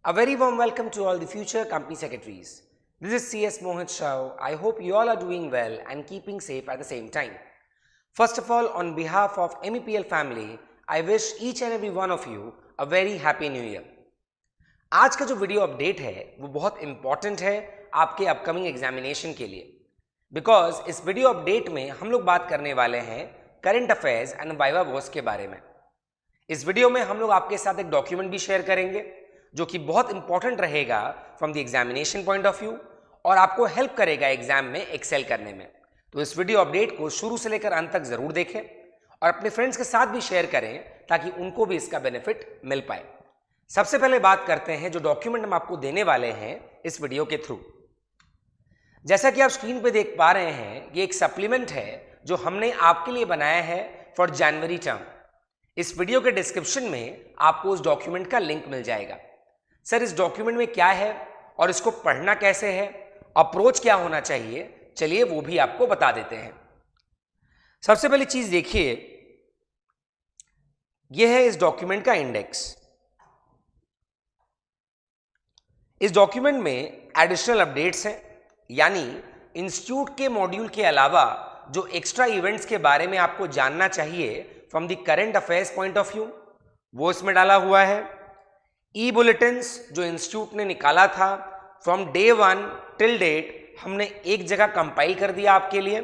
A very warm welcome to all the future company secretaries. This is CS Mohit Shah. I hope you all are doing well and keeping safe at the same time. First of all, on behalf of MEPL family, I wish each and every one of you a very happy new year. आज का जो video update है वो बहुत important है आपके upcoming examination के लिए, बिकॉज इस वीडियो अपडेट में हम लोग बात करने वाले हैं current affairs and viva voce के बारे में। इस वीडियो में हम लोग आपके साथ एक डॉक्यूमेंट भी शेयर करेंगे जो कि बहुत इंपॉर्टेंट रहेगा from the examination point of view और आपको हेल्प करेगा एग्जाम में एक्सेल करने में। तो इस वीडियो अपडेट को शुरू से लेकर अंत तक जरूर देखें और अपने फ्रेंड्स के साथ भी शेयर करें ताकि उनको भी इसका बेनिफिट मिल पाए। सबसे पहले बात करते हैं जो डॉक्यूमेंट हम आपको देने वाले हैं इस वीडियो के थ्रू। जैसा कि आप स्क्रीन पे देख पा रहे हैं, ये एक सप्लीमेंट है जो हमने आपके लिए बनाया है फॉर जनवरी टर्म। इस वीडियो के डिस्क्रिप्शन में आपको उस डॉक्यूमेंट का लिंक मिल जाएगा। सर, इस डॉक्यूमेंट में क्या है और इसको पढ़ना कैसे है, अप्रोच क्या होना चाहिए, चलिए वो भी आपको बता देते हैं। सबसे पहली चीज देखिए, यह है इस डॉक्यूमेंट का इंडेक्स। इस डॉक्यूमेंट में एडिशनल अपडेट्स हैं, यानी इंस्टीट्यूट के मॉड्यूल के अलावा जो एक्स्ट्रा इवेंट्स के बारे में आपको जानना चाहिए from the current affairs point of view, वो इसमें डाला हुआ है। ई बुलेटिन्स जो इंस्टीट्यूट ने निकाला था फ्रॉम डे 1 टिल डेट हमने एक जगह कंपाइल कर दिया आपके लिए।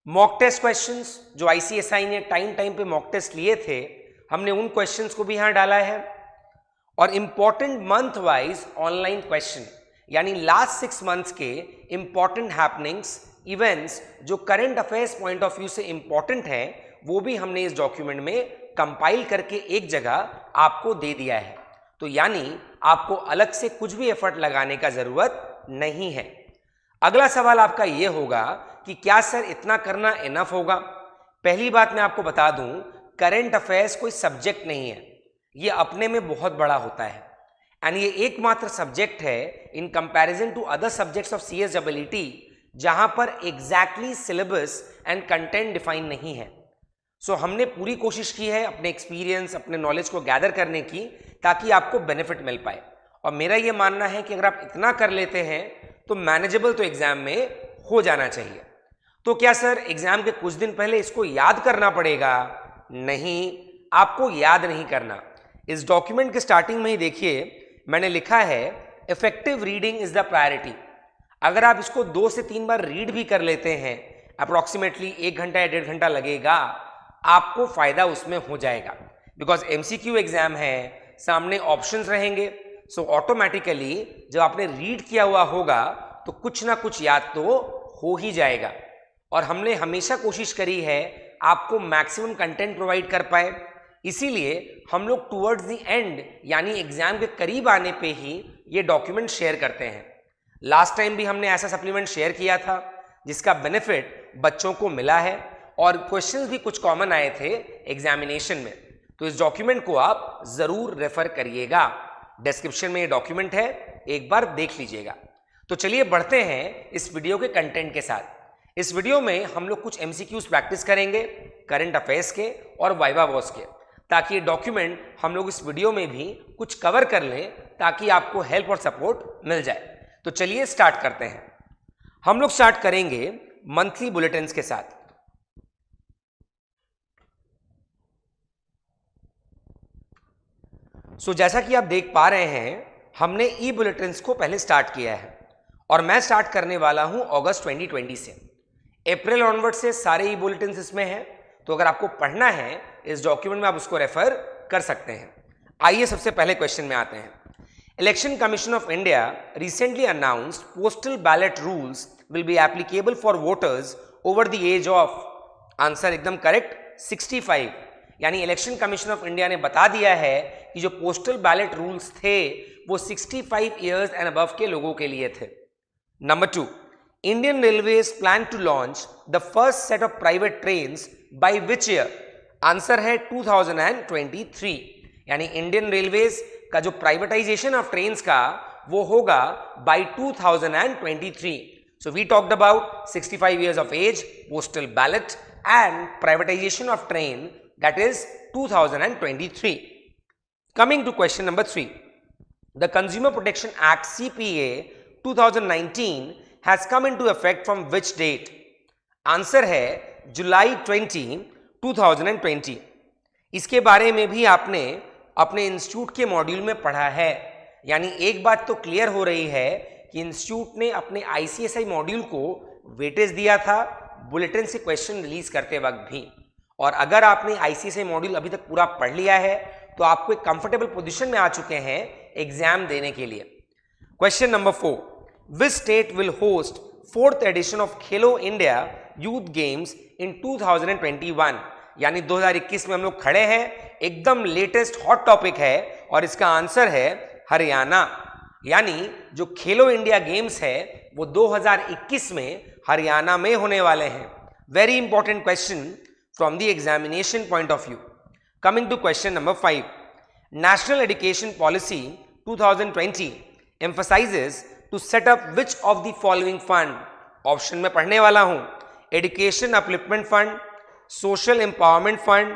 मॉक टेस्ट क्वेश्चंस जो आईसीएसआई ने टाइम पे मॉक टेस्ट लिए थे, हमने उन क्वेश्चंस को भी यहां डाला है। और important month wise online question, यानी लास्ट 6 मंथ्स के इंपॉर्टेंट हैपनिंग्स, इवेंट्स जो current affairs point of view से इंपॉर्टेंट है, वो भी हमने इस डॉक्यूमेंट में कंपाइल करके एक जगह आपको दे दिया है। तो यानी आपको अलग से कुछ भी एफर्ट लगाने का जरूरत नहीं है। अगला सवाल आपका यह होगा कि क्या सर इतना करना इनफ होगा? पहली बात मैं आपको बता दूं, करंट अफेयर्स कोई सब्जेक्ट नहीं है, यह अपने में बहुत बड़ा होता है एंड ये एकमात्र सब्जेक्ट है in comparison to other subjects of CSEE जहां पर exactly syllabus and content define नहीं है। सो हमने पूरी कोशिश की है अपने एक्सपीरियंस, अपने नॉलेज को गैदर करने की ताकि आपको बेनिफिट मिल पाए। और मेरा ये मानना है कि अगर आप इतना कर लेते हैं तो मैनेजेबल तो एग्जाम में हो जाना चाहिए। तो क्या सर एग्जाम के कुछ दिन पहले इसको याद करना पड़ेगा? नहीं, आपको याद नहीं करना। इस डॉक्यूमेंट के स्टार्टिंग में ही देखिए मैंने लिखा है effective reading is the priority. अगर आप इसको 2 से 3 बार रीड भी कर लेते हैं, अप्रोक्सीमेटली 1 घंटा या 1.5 घंटा लगेगा, आपको फायदा उसमें हो जाएगा। बिकॉज MCQ एग्जाम है, सामने ऑप्शंस रहेंगे, सो ऑटोमेटिकली जब आपने रीड किया हुआ होगा तो कुछ ना कुछ याद तो हो ही जाएगा। और हमने हमेशा कोशिश करी है आपको मैक्सिमम कंटेंट प्रोवाइड कर पाए, इसीलिए हम लोग टुवर्ड्स द एंड यानी एग्जाम के करीब आने पे ही ये डॉक्यूमेंट शेयर करते हैं। लास्ट टाइम भी हमने ऐसा सप्लीमेंट शेयर किया था जिसका बेनिफिट बच्चों को मिला है और क्वेश्चंस भी कुछ कॉमन आए थे एग्जामिनेशन में। तो इस डॉक्यूमेंट को आप जरूर रेफर करिएगा, डिस्क्रिप्शन में ये डॉक्यूमेंट है, एक बार देख लीजिएगा। तो चलिए बढ़ते हैं इस वीडियो के कंटेंट के साथ। इस वीडियो में हम लोग कुछ MCQs प्रैक्टिस करेंगे करंट अफेयर्स के और वाइवा वॉस के, ताकि ये डॉक्यूमेंट हम लोग इस वीडियो में भी कुछ कवर कर लें ताकि आपको हेल्प और सपोर्ट मिल जाए। तो चलिए स्टार्ट करते हैं। हम लोग स्टार्ट करेंगे मंथली बुलेटिन्स के साथ। जैसा कि आप देख पा रहे हैं, हमने ई बुलेटिन्स को पहले स्टार्ट किया है और मैं स्टार्ट करने वाला हूं अगस्त 2020 से। अप्रैल ऑनवर्ड से सारे ई बुलेटिन्स इसमें हैं, तो अगर आपको पढ़ना है इस डॉक्यूमेंट में आप उसको रेफर कर सकते हैं। आइए सबसे पहले क्वेश्चन में आते हैं। Election commission of India recently announced postal ballot rules will be applicable for voters over the age of, answer एकदम करेक्ट, 65। यानी इलेक्शन कमीशन ऑफ इंडिया ने बता दिया है कि जो पोस्टल बैलेट रूल्स थे वो 65 इयर्स एंड अबव के लोगों के लिए थे। Number 2, Indian railways plan to launch the first set of private trains by which year, answer है 2023। यानी इंडियन रेलवेज का जो प्राइवेटाइजेशन ऑफ ट्रेन्स का वो होगा by 2023। So we talked about 65 years of age, postal ballot and privatization of train, that is 2023. Coming to question number 3. The Consumer Protection Act CPA 2019 has come into effect from which date? Answer है जुलाई 20, 2020। इसके बारे में भी आपने अपने institute के module में पढ़ा है। यानी एक बात तो क्लियर हो रही है कि इंस्टीट्यूट ने अपने ICSI मॉड्यूल को वेटेज दिया था बुलेटिन से क्वेश्चन रिलीज करते वक्त भी। और अगर आपने ICSI मॉड्यूल अभी तक पूरा पढ़ लिया है तो आपको एक कंफर्टेबल पोजीशन में आ चुके हैं एग्जाम देने के लिए। Question number 4, which state will host 4th edition of Khelo India youth games in 2021? यानी 2021 में हम लोग खड़े हैं, एकदम लेटेस्ट हॉट टॉपिक है और इसका आंसर है हरियाणा। यानी जो खेलो इंडिया गेम्स है वो 2021 में हरियाणा में होने वाले हैं। Very important question from the examination point of view. Coming to question number 5, national education policy 2020 emphasizes to set up which of the following fund? Option में पढ़ने वाला हूं, education upliftment fund, social empowerment fund,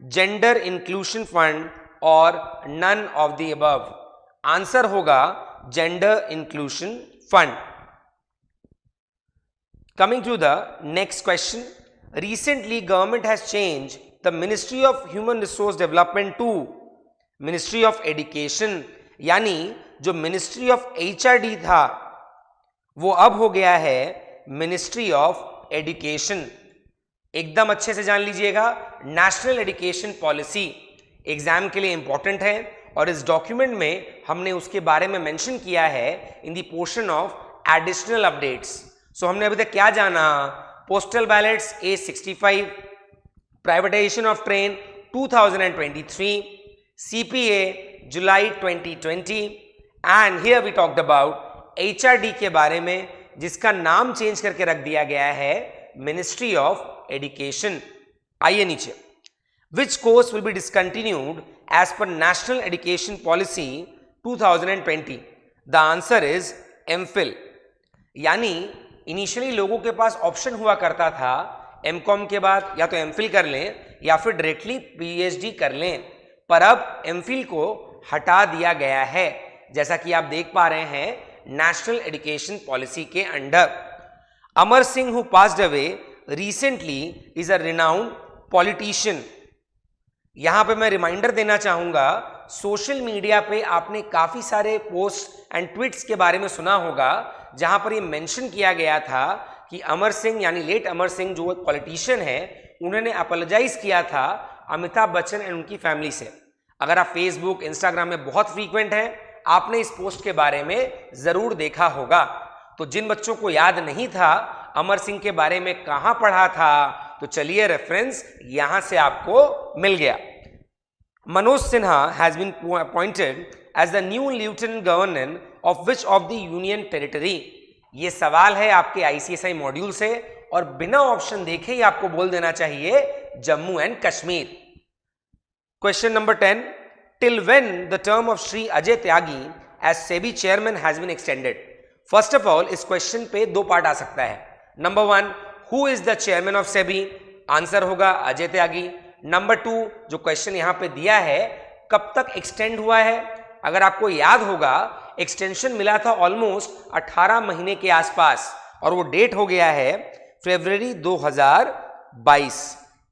gender inclusion fund और none of the above. Answer होगा gender inclusion fund. Coming to the next question, recently government has changed the Ministry of Human Resource Development to Ministry of Education। यानी जो Ministry of HRD था वो अब हो गया है Ministry of Education। एकदम अच्छे से जान लीजिएगा, नेशनल एजुकेशन पॉलिसी एग्जाम के लिए इंपॉर्टेंट है और इस डॉक्यूमेंट में हमने उसके बारे में मेंशन किया है in the portion of additional updates. So हमने अभी तक क्या जाना? Postal ballots A65, privatisation of train 2023, CPA July 2020 and here we talked about HRD के बारे में जिसका नाम चेंज करके रख दिया गया है मिनिस्ट्री ऑफ एजुकेशन। आइए नीचे, which course will be discontinued as per national education policy 2020? The answer is MPhil। यानी इनिशियली लोगों के पास ऑप्शन हुआ करता था MCOM के बाद या तो MPhil कर लें या फिर डायरेक्टली PhD कर लें, पर अब MPhil को हटा दिया गया है जैसा कि आप देख पा रहे हैं नेशनल एजुकेशन पॉलिसी के under. Amar Singh who passed away recently is a renowned politician. यहां पे मैं रिमाइंडर देना चाहूंगा, सोशल मीडिया पे आपने काफी सारे पोस्ट एंड ट्वीट्स के बारे में सुना होगा जहां पर ये मेंशन किया गया था कि अमर सिंह यानी लेट अमर सिंह जो पॉलिटिशियन है उन्होंने अपोलोजाइज किया था अमिताभ बच्चन एंड उनकी फैमिली से। अगर आप फेसबुक इंस्टाग्राम में बहुत फ्रीक्वेंट हैं आपने इस पोस्ट के बारे में जरूर देखा होगा। तो जिन बच्चों को याद नहीं था अमर सिंह के बारे में कहां पढ़ा था, तो चलिए रेफरेंस यहां से आपको मिल गया। Manoj Sinha has been appointed as the new lieutenant governor of which of the union territory? ये सवाल है आपके ICSI मॉड्यूल से और बिना ऑप्शन देखे ही आपको बोल देना चाहिए Jammu and Kashmir. Question number 10, till when the term of Shri Ajay Tyagi as SEBI chairman has been extended? First of all इस क्वेश्चन पे दो पार्ट आ सकता है। Number 1, who is the chairman of SEBI? Answer होगा अजय त्यागी। नंबर 2, जो क्वेश्चन यहां पे दिया है कब तक एक्सटेंड हुआ है? अगर आपको याद होगा एक्सटेंशन मिला था ऑलमोस्ट 18 महीने के आसपास और वो डेट हो गया है फरवरी 2022।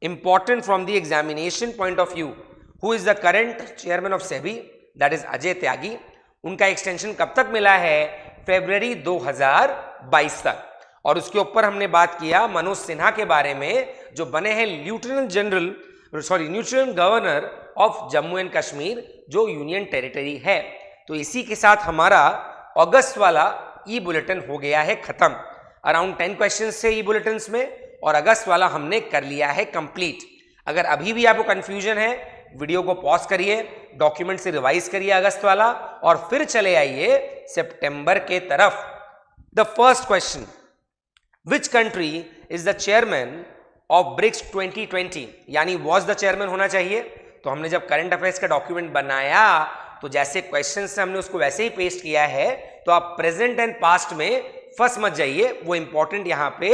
Important from the examination point of view, who is the current chairman of SEBI? That is Ajay Tyagi. उनका एक्सटेंशन कब तक मिला है? फरवरी 2022 तक। और उसके ऊपर हमने बात किया मनोज सिन्हा के बारे में जो बने हैं lieutenant governor of Jammu and Kashmir जो यूनियन टेरिटरी है। तो इसी के साथ हमारा अगस्त वाला ई बुलेटिन हो गया है खत्म। अराउंड 10 क्वेश्चंस से ई बुलेटिन में और अगस्त वाला हमने कर लिया है कंप्लीट। अगर अभी भी आपको कंफ्यूजन है वीडियो को पॉज करिए, डॉक्यूमेंट से रिवाइज करिए अगस्त वाला और फिर चले आइए सितंबर के तरफ। The first question, which country is the chairman of BRICS 2020? यानी वॉज द चेयरमैन होना चाहिए। तो हमने जब करंट अफेयर्स का डॉक्यूमेंट बनाया तो जैसे क्वेश्चन से हमने उसको वैसे ही पेस्ट किया है, तो आप प्रेजेंट एंड पास्ट में फंस मत जाइए, वो इंपॉर्टेंट यहां पे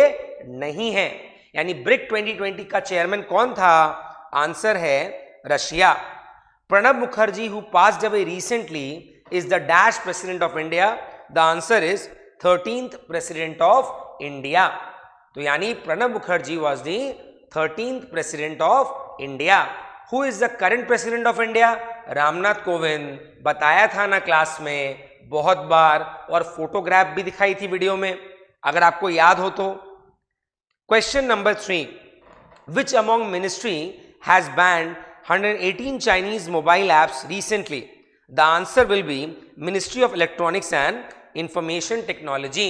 नहीं है। यानी ब्रिक 2020 का चेयरमैन कौन था? आंसर है Russia. Pranab Mukherjee who passed away recently is the dash president of India? The answer is 13th president of India. तो यानी Pranab Mukherjee was the 13th president of India. Who is the current president of India? Ramnath Kovind. बताया था ना class में बहुत बार, और photograph भी दिखाई थी वीडियो में, अगर आपको याद हो तो. Question number 3. Which among ministry has banned 118 Chinese mobile apps recently? The answer will be Ministry of Electronics and Information Technology.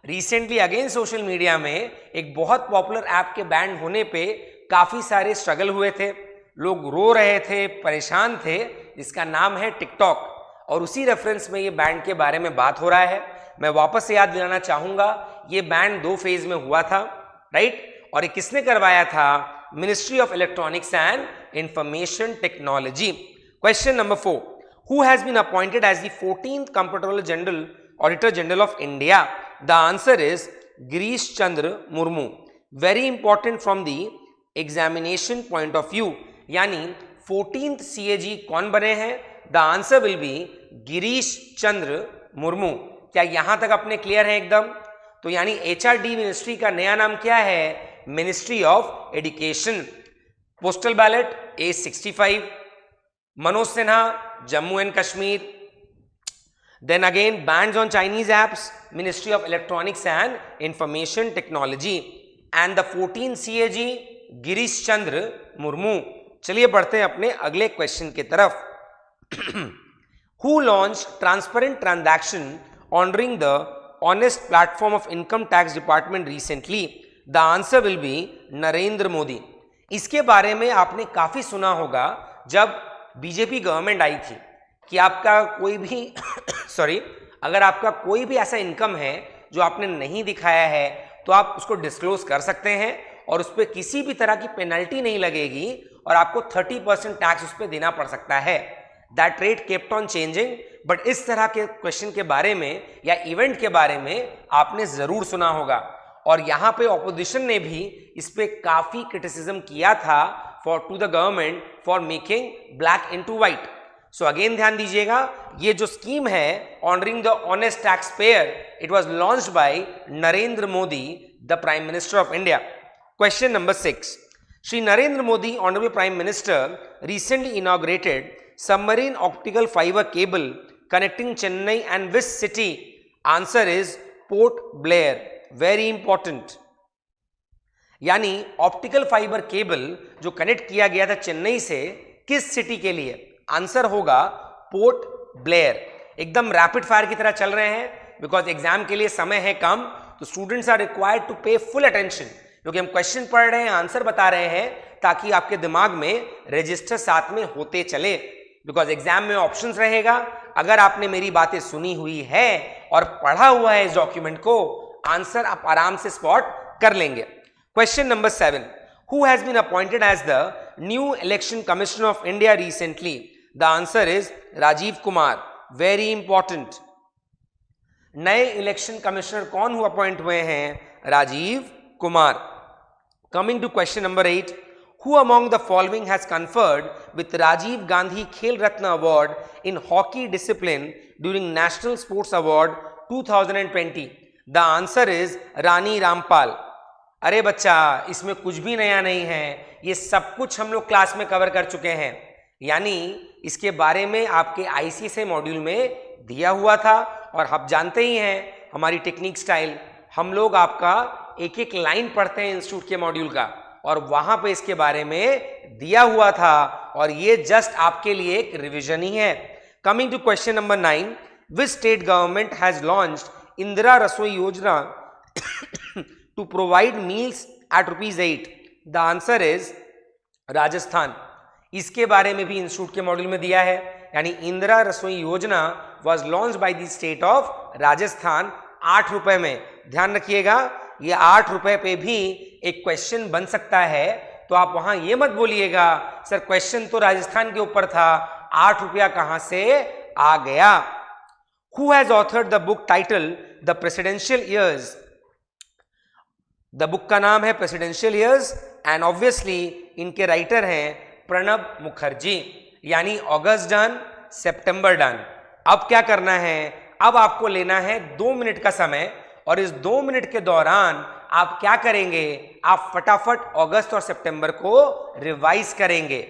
Recently again social media में एक बहुत पॉपुलर ऐप के बैन होने पे काफ़ी सारे स्ट्रगल हुए थे, लोग रो रहे थे, परेशान थे, जिसका नाम है टिकटॉक. और उसी रेफरेंस में ये बैन के बारे में बात हो रहा है. मैं वापस से याद दिलाना चाहूँगा, ये बैन 2 फेज में हुआ था, राइट? और ये किसने करवाया था? Ministry of electronics and information technology. Question number 4. Who has been appointed as the 14th Comptroller Auditor General of India? The answer is Girish Chandra Murmu. Very important from the examination point of view. यानी 14th CAG कौन बने हैं? The answer will be Girish Chandra Murmu. क्या यहां तक अपने clear है एकदम? तो यानी HRD मिनिस्ट्री का नया नाम क्या है? Ministry of education. Postal ballot A65. Manoj Sinha Jammu and Kashmir. Then again bans on Chinese apps, ministry of electronics and information technology. And the 14 CAG Girish Chandra Murmu. चलिए बढ़ते हैं अपने अगले क्वेश्चन की तरफ. Who launched transparent transaction honoring the honest platform of income tax department recently? The answer will be Narendra Modi. इसके बारे में आपने काफी सुना होगा जब बीजेपी गवर्नमेंट आई थी कि आपका कोई भी अगर आपका कोई भी ऐसा इनकम है जो आपने नहीं दिखाया है तो आप उसको डिस्क्लोज कर सकते हैं और उस पर किसी भी तरह की पेनल्टी नहीं लगेगी और आपको 30% टैक्स उस पर देना पड़ सकता है. That rate kept on changing, but इस तरह के क्वेश्चन के बारे में या इवेंट के बारे में आपने जरूर सुना होगा. और यहाँ पे ऑपोजिशन ने भी इस पे काफी क्रिटिसिज्म किया था to the government for making black into white. So again ध्यान दीजिएगा, ये जो स्कीम है honouring the honest tax payer, it was launched by Narendra Modi, the prime minister of India. Question number 6. Shri Narendra Modi, honourable prime minister, recently inaugurated submarine optical fiber cable connecting Chennai and which city? Answer is Port Blair. Very important. यानी optical fibre cable जो connect किया गया था चेन्नई से, किस city के लिए? Answer होगा पोर्ट ब्लेयर. एकदम रैपिड फायर की तरह चल रहे हैं बिकॉज एग्जाम के लिए समय है कम, तो स्टूडेंट्स आर रिक्वायर्ड टू पे फुल अटेंशन, क्योंकि हम क्वेश्चन पढ़ रहे हैं, आंसर बता रहे हैं, ताकि आपके दिमाग में रजिस्टर साथ में होते चले. बिकॉज एग्जाम में ऑप्शंस रहेगा. अगर आपने मेरी बातें सुनी हुई है और पढ़ा हुआ है इस डॉक्यूमेंट को, आंसर आप आराम से स्पॉट कर लेंगे. Question number 7. Who has been appointed as the new election commissioner of India recently? The answer is Rajiv Kumar. Very important. नए इलेक्शन कमिश्नर कौन हुआ अपॉइंट हुए हैं? Rajiv Kumar. Coming to question number 8. Who among the following has conferred with Rajiv Gandhi Khel Ratna Award in hockey discipline during National Sports Award 2020? The answer is Rani Rampal. अरे बच्चा, इसमें कुछ भी नया नहीं है, ये सब कुछ हम लोग क्लास में कवर कर चुके हैं. यानी इसके बारे में आपके ICSE मॉड्यूल में दिया हुआ था. और आप जानते ही हैं हमारी टेक्निक स्टाइल, हम लोग आपका एक एक लाइन पढ़ते हैं इंस्टीट्यूट के मॉड्यूल का, और वहां पे इसके बारे में दिया हुआ था, और ये जस्ट आपके लिए एक रिवीजन ही है. Coming to question number 9. Which state government has launched Indira Rasoi Yojana to provide meals at ₹8? The answer is Rajasthan. इसके बारे में भी इंस्टीट्यूट के मॉड्यूल में दिया है. यानी इंदिरा रसोई योजना was launch by the state of Rajasthan 8 रुपए में. ध्यान रखिएगा, ये 8 रुपए पे भी एक क्वेश्चन बन सकता है, तो आप वहां ये मत बोलिएगा सर क्वेश्चन तो राजस्थान के ऊपर था, 8 रुपया कहां से आ गया. Who has authored the book titled The Presidential Years? The book का नाम है प्रेसिडेंशियल ईयर्स, एंड ऑब्वियसली इनके राइटर हैं प्रणब मुखर्जी. यानी अगस्त डन, सितंबर डन. अब क्या करना है, अब आपको लेना है 2 मिनट का समय, और इस 2 मिनट के दौरान आप क्या करेंगे, आप फटाफट अगस्त और सितंबर को रिवाइज करेंगे।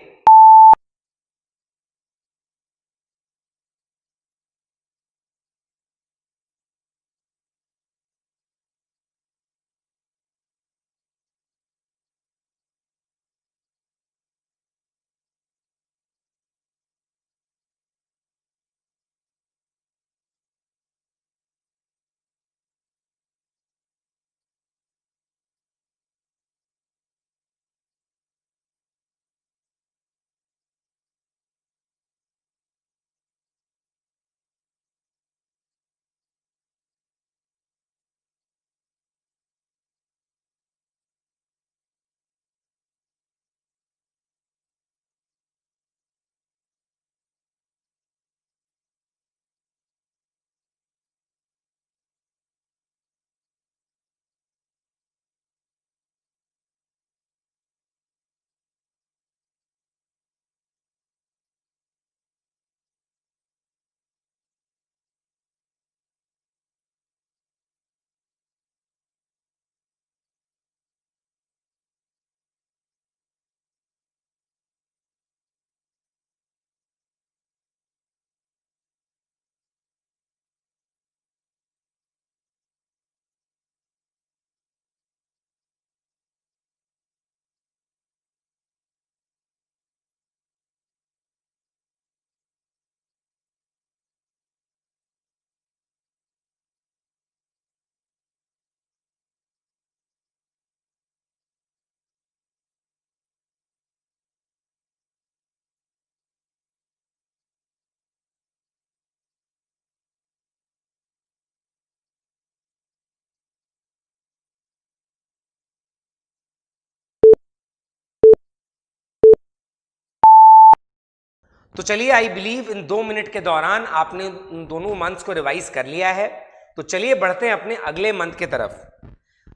तो चलिए, आई बिलीव इन 2 मिनट के दौरान आपने उन दोनों मंथ्स को रिवाइज कर लिया है। तो चलिए बढ़ते हैं अपने अगले मंथ के तरफ।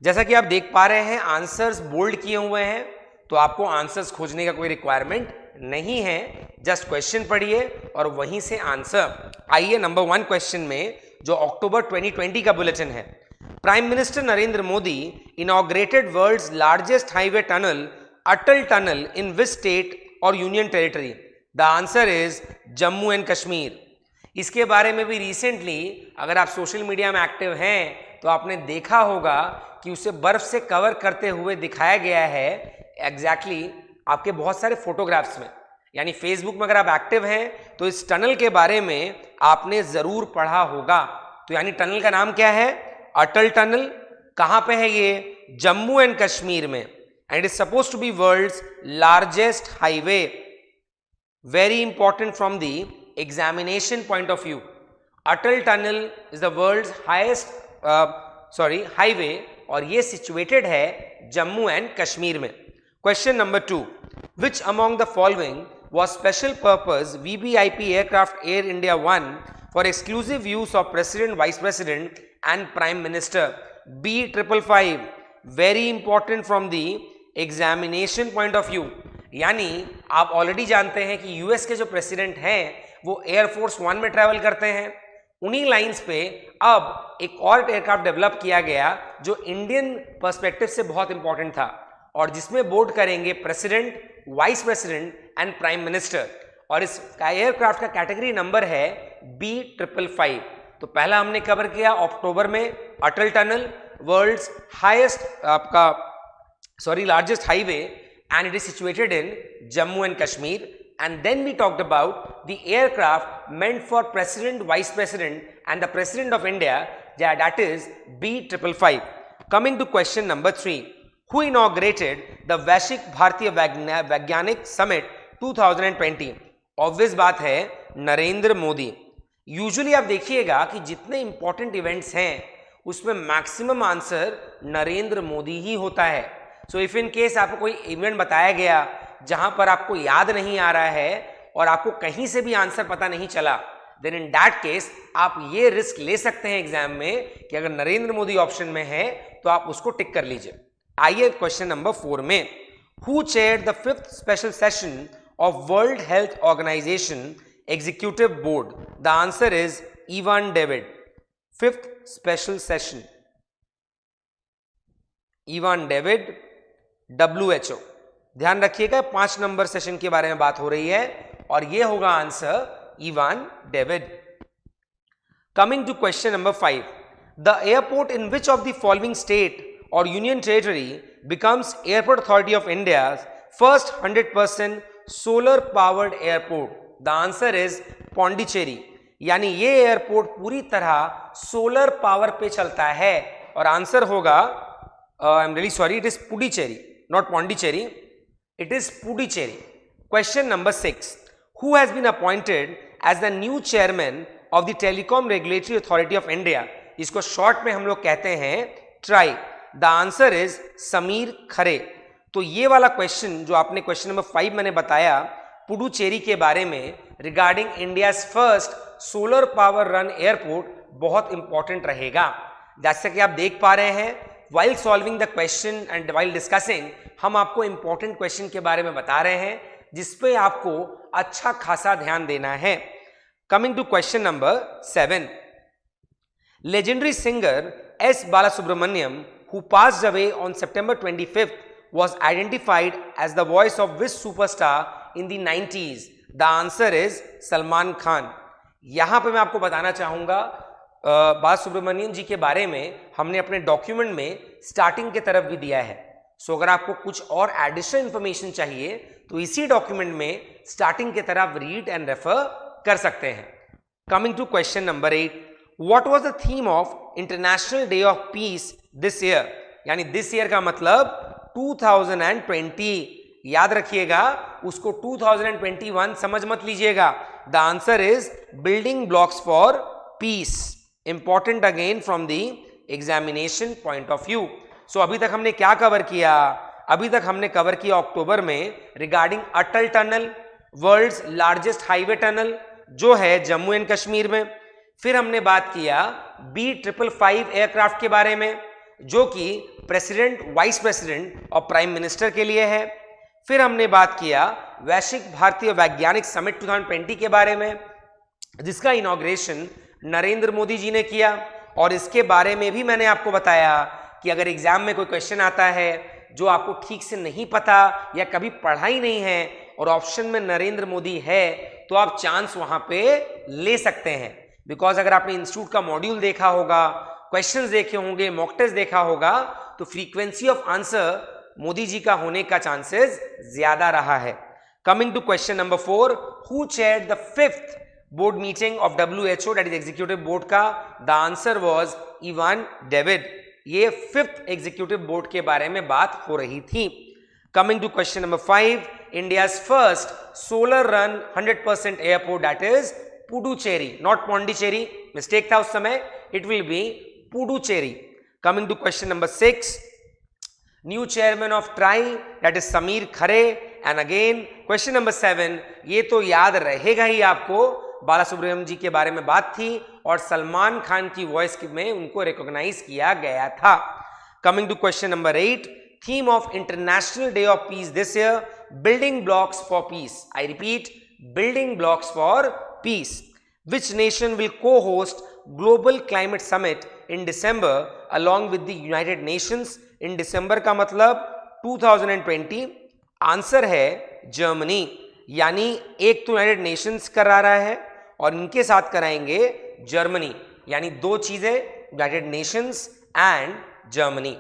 जैसा कि आप देख पा रहे हैं, आंसर्स बोल्ड किए हुए हैं, तो आपको आंसर्स खोजने का कोई रिक्वायरमेंट नहीं है, जस्ट क्वेश्चन पढ़िए और वहीं से आंसर। आइए नंबर 1 क्वेश्चन में, जो अक्टूबर 2020 का बुलेटिन है। Prime minister Narendra Modi inaugurated world's largest highway tunnel Atal tunnel in which state और union territory? The answer is Jammu and Kashmir. इसके बारे में भी रिसेंटली, अगर आप सोशल मीडिया में एक्टिव हैं तो आपने देखा होगा कि उसे बर्फ से कवर करते हुए दिखाया गया है एग्जैक्टली आपके बहुत सारे फोटोग्राफ्स में। यानी फेसबुक में अगर आप एक्टिव हैं तो इस टनल के बारे में आपने जरूर पढ़ा होगा। तो यानी टनल का नाम क्या है? अटल टनल। कहां पे है ये? जम्मू एंड कश्मीर में। And it is suppose to be world's largest highway. Very important from the examination point of view. Atal Tunnel is the world's highest highway और ये situated है जम्मू एंड कश्मीर में। Question number 2. Which among the following was special purpose VVIP aircraft Air India 1 for exclusive use of President, Vice President and Prime Minister? B555. Very important from the examination point of view. यानी आप already जानते हैं कि US के जो president हैं वो air force 1 में ट्रैवल करते हैं। उन्हीं लाइंस पे अब एक और एयरक्राफ्ट डेवलप किया गया जो इंडियन पर्सपेक्टिव से बहुत इंपॉर्टेंट था, और जिसमें बोर्ड करेंगे president, vice president and prime minister. और इस एयरक्राफ्ट का कैटेगरी नंबर है B555। तो पहला हमने कवर किया अक्टूबर में Atal tunnel, world's largest highway, and it is situated in Jammu and Kashmir. And then we talked about the aircraft meant for President, Vice President and the President of India, that is B555. Coming to question number 3. Who inaugurated the Vaishik Bharatiya Vaigyanik Summit 2020? Obvious बात है, Narendra Modi. Usually आप देखिएगा कि जितने important events हैं उसमें maximum answer Narendra Modi ही होता है। सो इफ इन केस आपको कोई इवेंट बताया गया जहां पर आपको याद नहीं आ रहा है और आपको कहीं से भी आंसर पता नहीं चला, देन इन दैट केस आप ये रिस्क ले सकते हैं एग्जाम में कि अगर नरेंद्र मोदी ऑप्शन में है तो आप उसको टिक कर लीजिए। आइए क्वेश्चन नंबर 4 में। Who chaired the 5th special session of World Health Organization executive board? The answer is Ivan David. 5th special session. Ivan David, WHO. ध्यान रखिएगा 5 नंबर सेशन के बारे में बात हो रही है और ये होगा answer Ivan David. Coming to question number 5. The airport in which of the following state और union territory becomes airport authority of India first 100% solar powered airport? The answer is Pondicherry. यानी ये एयरपोर्ट पूरी तरह सोलर पावर पे चलता है और answer होगा I am really sorry, it is Puducherry, not Pondicherry, it is Puducherry. Question number 6. Who has been appointed as the new chairman of the Telecom Regulatory Authority of India? इसको short में हम लोग कहते हैं TRAI. The answer is Sameer Khare. तो ये वाला question जो आपने क्वेश्चन नंबर 5 मैंने बताया पुडुचेरी के बारे में regarding India's first solar power run airport बहुत इंपॉर्टेंट रहेगा. जैसे कि आप देख पा रहे हैं while solving the question and while discussing हम आपको इंपॉर्टेंट क्वेश्चन के बारे में बता रहे हैं जिसपे आपको अच्छा खासा ध्यान देना है. Coming to question number 7. Legendary singer S Balasubramaniam who passed away on September 25th was identified as the voice of which superstar in the 90s? The answer is Salman Khan. यहां पे मैं आपको बताना चाहूंगा बालासुब्रमण्यम जी के बारे में हमने अपने डॉक्यूमेंट में स्टार्टिंग के तरफ भी दिया है. सो अगर आपको कुछ और एडिशनल इंफॉर्मेशन चाहिए तो इसी डॉक्यूमेंट में स्टार्टिंग के तरफ रीड एंड रेफर कर सकते हैं. Coming to question number 8. What was the theme of international day of peace this year? यानी दिस ईयर का मतलब 2020. याद रखिएगा, उसको 2021 समझ मत लीजिएगा. The answer is building blocks for peace. Important again from the examination point of view. So अभी तक हमने क्या कवर किया? अभी तक हमने कवर किया अक्टूबर में regarding Atal tunnel, world's largest highway tunnel जो है जम्मू एंड कश्मीर में. फिर हमने बात किया B555 एयरक्राफ्ट के बारे में जो कि प्रेसिडेंट, वाइस प्रेसिडेंट और प्राइम मिनिस्टर के लिए है. फिर हमने बात किया वैश्विक भारतीय वैज्ञानिक समिट 2020 के बारे में जिसका इनॉग्रेशन नरेंद्र मोदी जी ने किया. और इसके बारे में भी मैंने आपको बताया कि अगर एग्जाम में कोई क्वेश्चन आता है जो आपको ठीक से नहीं पता या कभी पढ़ा ही नहीं है और ऑप्शन में नरेंद्र मोदी है तो आप चांस वहां पे ले सकते हैं. बिकॉज अगर आपने इंस्टीट्यूट का मॉड्यूल देखा होगा, क्वेश्चंस देखे होंगे, मॉक टेस्ट देखा होगा तो frequency of answer Modi ji का होने का चांसेस ज्यादा रहा है. Coming to question number 4. Who chaired the 5th board meeting of WHO that is executive board का? The answer was Ivan David. ये 5th एग्जीक्यूटिव बोर्ड के बारे में बात हो रही थी. Coming to question number 5. India's first solar run 100% airport that is Puducherry, not Pondicherry. Mistake था उस समय, it will be Puducherry. Coming to question number 6. New chairman of TRAI that is Sameer Khare. And again question number 7. ये तो याद रहेगा ही आपको, बालासुब्रमण्यम जी के बारे में बात थी और सलमान खान की वॉइस में उनको रिकॉग्नाइज किया गया था. Coming to question number 8. Theme of international day of peace this year? Building blocks for peace. I repeat, building blocks for peace. Which nation will co-host global climate summit in December along with the United Nations? In December का मतलब 2020. Answer है Germany. यानी एक तो United Nations करा रहा है और इनके साथ कराएंगे जर्मनी. यानी दो चीजें, united nations and Germany.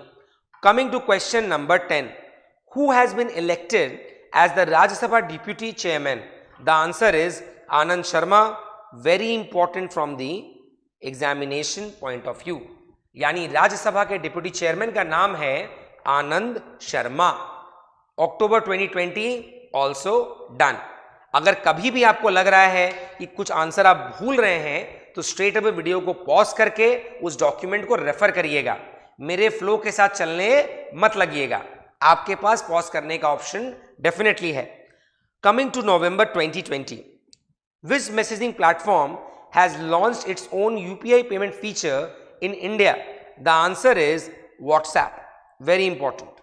Coming to question number 10. Who has been elected as the Rajya Sabha deputy chairman? The answer is Anand Sharma. Very important from the examination point of view. यानी राज्यसभा के डिप्यूटी चेयरमैन का नाम है Anand Sharma. October 2020 also done. अगर कभी भी आपको लग रहा है कि कुछ आंसर आप भूल रहे हैं तो स्ट्रेट अवे वीडियो को पॉज करके उस डॉक्यूमेंट को रेफर करिएगा. मेरे फ्लो के साथ चलने मत लगिएगा. आपके पास पॉज करने का ऑप्शन डेफिनेटली है. Coming to November 2020. Which messaging platform has launched its own UPI payment feature in India? The answer is WhatsApp. Very important.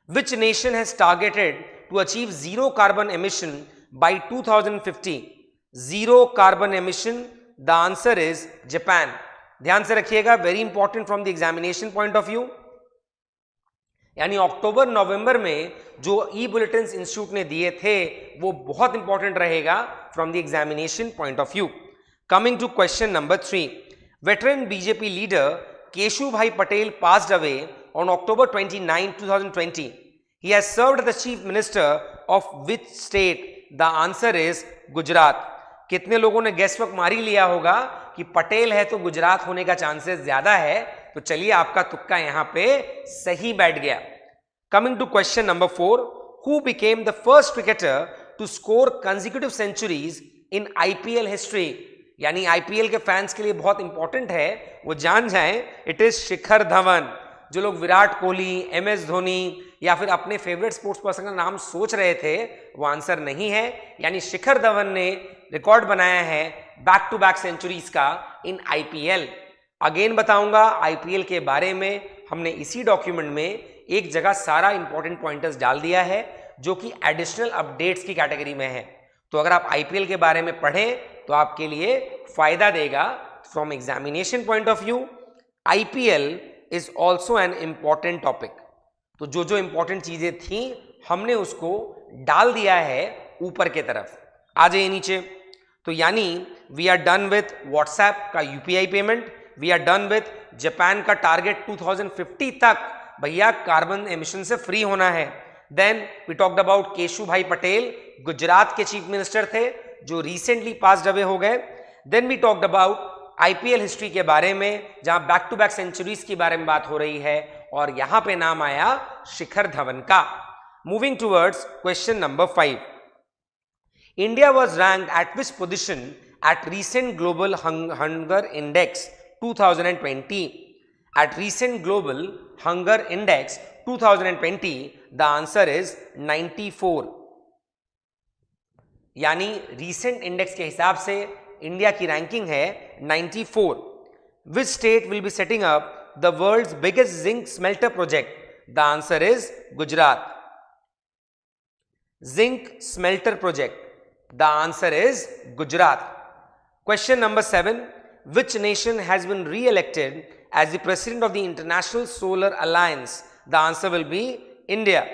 Which nation has targeted to achieve zero carbon emission by 2050 zero carbon emission? The answer is Japan. ध्यान से रखिएगा, very important from the examination point of view. यानी अक्टूबर नवंबर में जो ई bulletin institute ने दिए थे वो बहुत इंपॉर्टेंट रहेगा from the examination point of view. Coming to question number 3, veteran BJP leader Keshubhai Patel passed away on October 29, 2020. He has served as the chief minister of which state? The answer is Gujarat. कितने लोगों ने guess work मार ही लिया होगा कि पटेल है तो गुजरात होने का चांसेस ज्यादा है, तो चलिए आपका तुक्का यहां पे सही बैठ गया। Coming to question number 4, who became the first cricketer to score consecutive centuries in IPL history? यानी आईपीएल के फैंस के लिए बहुत इंपॉर्टेंट है, वो जान जाएं, इट इज शिखर धवन। जो लोग विराट कोहली, एमएस धोनी या फिर अपने फेवरेट स्पोर्ट्स पर्सन का नाम सोच रहे थे, वो आंसर नहीं है। यानी शिखर धवन ने रिकॉर्ड बनाया है बैक टू बैक सेंचुरीज का इन आईपीएल। अगेन बताऊंगा आईपीएल के बारे में हमने इसी डॉक्यूमेंट में एक जगह सारा इंपॉर्टेंट पॉइंटर्स डाल दिया है जो कि एडिशनल अपडेट्स की कैटेगरी में है। तो अगर आप आईपीएल के बारे में पढ़ें तो आपके लिए फायदा देगा from examination point of view. IPL is also an important topic. तो जो जो इंपॉर्टेंट चीजें थी हमने उसको डाल दिया है ऊपर के तरफ। आ जाइए नीचे। तो यानी we are done with WhatsApp का UPI payment, we are done with Japan का टारगेट 2050 तक भैया कार्बन एमिशन से फ्री होना है। Then we talked about Keshubhai Patel, Gujarat के चीफ मिनिस्टर थे जो रिसेंटली पास्ड अवे हो गए। Then we talked about IPL history के बारे में जहां बैक टू बैक सेंचुरीज के बारे में बात हो रही है और यहां पे नाम आया शिखर धवन का। Moving towards question number 5, India was ranked at which position at recent global hunger index 2020? At recent global hunger index 2020 the answer is 94। यानी रीसेंट इंडेक्स के हिसाब से इंडिया की रैंकिंग है 94। Which state will be setting up the world's biggest zinc smelter project? The answer is Gujarat. Zinc smelter project, the answer is Gujarat. Question number 7, which nation has been re-elected as the president of the International solar Alliance? The answer will be India.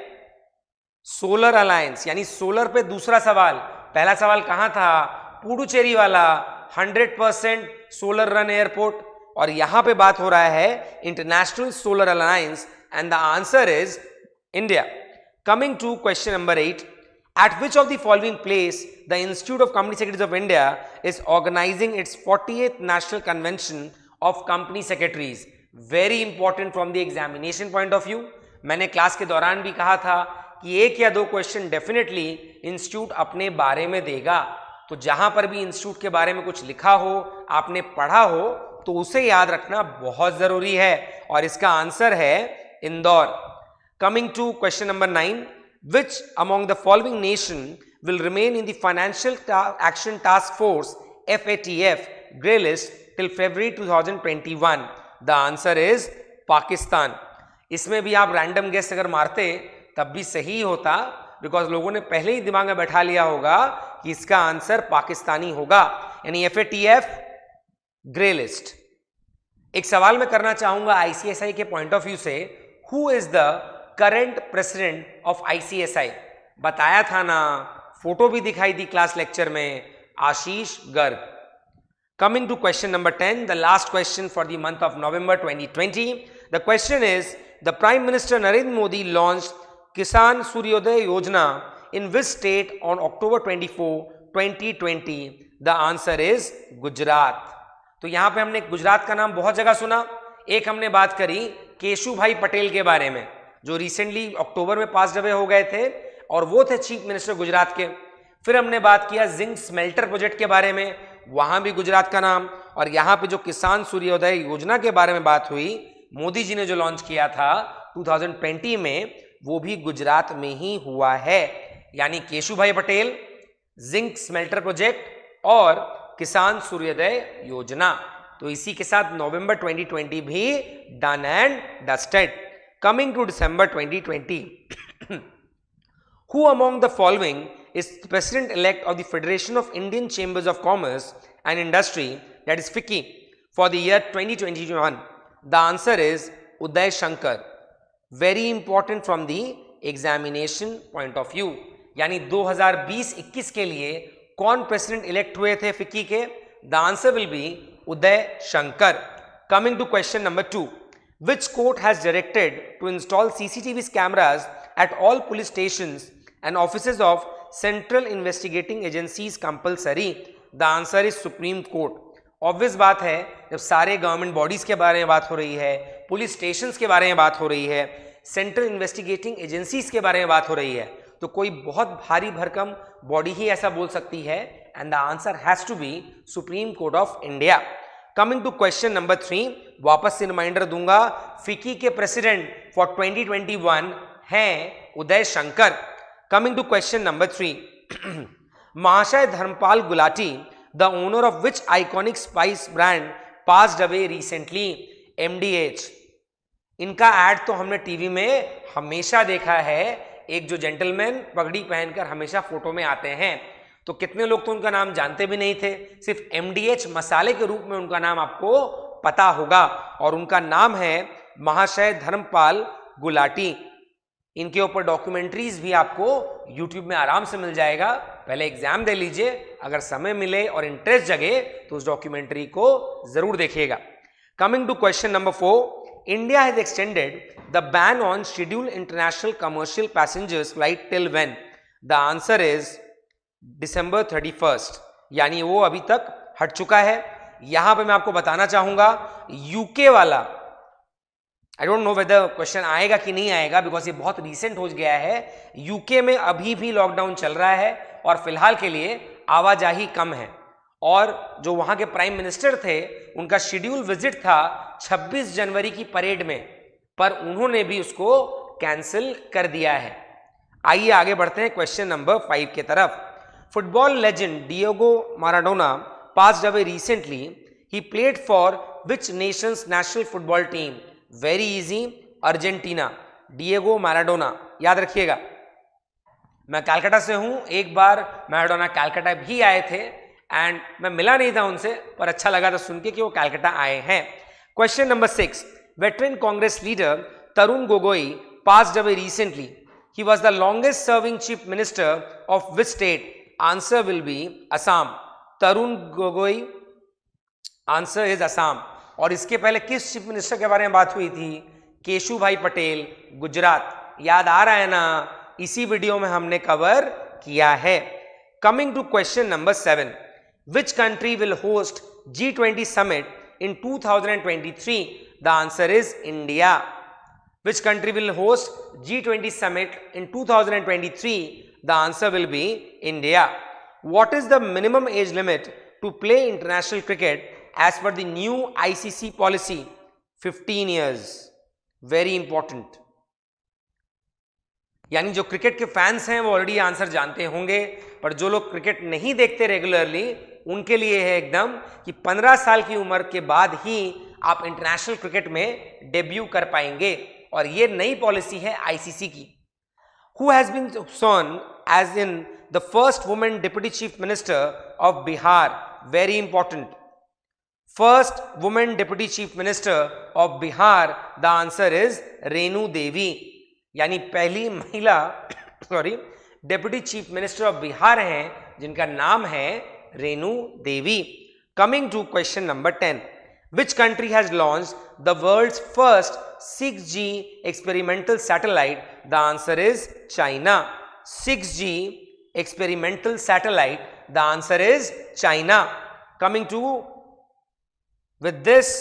Solar alliance यानी solar पे दूसरा सवाल। पहला सवाल कहां था? पुडुचेरी वाला 100% solar run airport, और यहां पे बात हो रहा है international solar alliance and the answer is India. Coming to question number 8, at which of the following place the institute of company secretaries of India is organising its 48th national convention of company secretaries? Very important from the examination point of view. मैंने class के दौरान भी कहा था कि एक या दो क्वेश्चन डेफिनेटली इंस्टीट्यूट अपने बारे में देगा। तो जहां पर भी इंस्टीट्यूट के बारे में कुछ लिखा हो, आपने पढ़ा हो, तो उसे याद रखना बहुत जरूरी है और इसका आंसर है Indore. Coming to question number 9, which among the following nation will remain in the financial action task force FATF grey list till February 2021? The answer is Pakistan. इसमें भी आप रैंडम गेस अगर मारते तब भी सही होता, बिकॉज लोगों ने पहले ही दिमाग में बैठा लिया होगा कि इसका आंसर पाकिस्तानी होगा, यानी FATF ग्रे लिस्ट। एक सवाल मैं करना चाहूंगा ICSI के पॉइंट ऑफ व्यू से, who is the current president of ICSI? बताया था ना, फोटो भी दिखाई दी क्लास लेक्चर में, आशीष Garg. Coming to question number 10, the last question for the month of November 2020. The question is, the Prime Minister Narendra Modi launched Kisan Suryoday Yojana in which state on October 24, 2020? The answer is Gujarat. तो यहाँ पे हमने गुजरात का नाम बहुत जगह सुना। एक हमने बात करी केशुभाई पटेल के बारे में जो रिसेंटली अक्टूबर में पास अवे हो गए थे और वो थे चीफ मिनिस्टर गुजरात के। फिर हमने बात किया जिंक स्मेल्टर प्रोजेक्ट के बारे में, वहां भी गुजरात का नाम, और यहां पे जो किसान सूर्योदय योजना के बारे में बात हुई, मोदी जी ने जो लॉन्च किया था 2020 में, वो भी गुजरात में ही हुआ है। यानी Keshubhai Patel, zinc smelter project और किसान सूर्योदय योजना। तो इसी के साथ नवंबर 2020 भी done and dusted. Coming to December 2020, who among the following is president elect of the Federation of Indian Chambers of Commerce and Industry, that is FICCI, for the year 2021? The answer is Uday Shankar. Very important from the examination point of view. यानी 2020-21 के लिए कौन president elect हुए थे FICCI के? The answer will be Uday Shankar. Coming to question number 2. Which court has directed to install CCTV cameras at all police stations and offices of Central Investigating Agencies compulsory? The answer is Supreme Court. Obvious बात है, जब सारे government bodies के बारे में बात हो रही है, पुलिस स्टेशंस के बारे में बात हो रही है, सेंट्रल इन्वेस्टिगेटिंग एजेंसीज के बारे में बात हो रही है, तो कोई बहुत भारी भरकम बॉडी ही ऐसा बोल सकती है. And the answer has to be supreme court of India. Coming to question number 3, वापस से रिमाइंडर दूंगा, फिकी के प्रेसिडेंट फॉर 2021 हैं Uday Shankar. Coming to question number 3, Mahashay Dharampal Gulati, the owner of which iconic spice brand, passed away recently? MDH. इनका ad तो हमने TV में हमेशा देखा है. एक जो जेंटलमैन पगड़ी पहनकर हमेशा फोटो में आते हैं, तो कितने लोग तो उनका नाम जानते भी नहीं थे. सिर्फ MDH मसाले के रूप में उनका नाम आपको पता होगा, और उनका नाम है महाशय धर्मपाल गुलाटी. इनके ऊपर डॉक्यूमेंट्रीज भी आपको YouTube में आराम से मिल जाएगा. पहले एग्जाम दे लीजिए, अगर समय मिले और इंटरेस्ट जगे तो उस डॉक्यूमेंट्री को जरूर देखिएगा. Coming to question number 4, India has extended the ban on scheduled international commercial passengers flight till when? The answer is December 31. यानी वो अभी तक हट चुका है. यहां पे मैं आपको बताना चाहूंगा, यूके वाला, I don't know whether question आएगा कि नहीं आएगा, बिकॉज ये बहुत रिसेंट हो गया है. यूके में अभी भी लॉकडाउन चल रहा है और फिलहाल के लिए आवाजाही कम है. और जो वहां के प्राइम मिनिस्टर थे, उनका शेड्यूल विजिट था 26 जनवरी की परेड में, पर उन्होंने भी उसको कैंसिल कर दिया है. आइए आगे बढ़ते हैं क्वेश्चन नंबर 5 की तरफ. Football legend Diego Maradona passed away recently. He played for which nation's national football team? Very easy, Argentina. Diego Maradona. याद रखिएगा, मैं कलकत्ता से हूं. एक बार मैराडोना कलकत्ता भी आए थे एंड मैं मिला नहीं था उनसे, पर अच्छा लगा था सुन के कि वो कलकत्ता आए हैं. Question number 6, veteran Congress leader Tarun Gogoi passed away recently. He was the longest serving chief minister of which state? Answer will be Assam. Tarun Gogoi, answer is Assam. और इसके पहले किस चीफ मिनिस्टर के बारे में बात हुई थी? केशु भाई पटेल, गुजरात. याद आ रहा है ना? इसी वीडियो में हमने कवर किया है. Coming to question number 7, which country will host G20 summit in 2023? The answer is India. Which country will host G20 summit in 2023? The answer will be India. What is the minimum age limit to play international cricket as per the new ICC policy? 15 years. Very important. यानी जो cricket के fans हैं वो already answer जानते होंगे, पर जो लोग क्रिकेट नहीं देखते रेगुलरली, उनके लिए है एकदम कि 15 साल की उम्र के बाद ही आप इंटरनेशनल क्रिकेट में डेब्यू कर पाएंगे. और ये नई पॉलिसी है आईसीसी की. Who has been shown as in the first women deputy chief minister of Bihar? Very important. First women deputy chief minister of Bihar, the answer is Renu Devi. यानी पहली महिला deputy chief minister of Bihar हैं जिनका नाम है Renu Devi. Coming to question number 10, which country has launched the world's first 6G experimental satellite? The answer is China. 6G experimental satellite, the answer is China. Coming to, with this,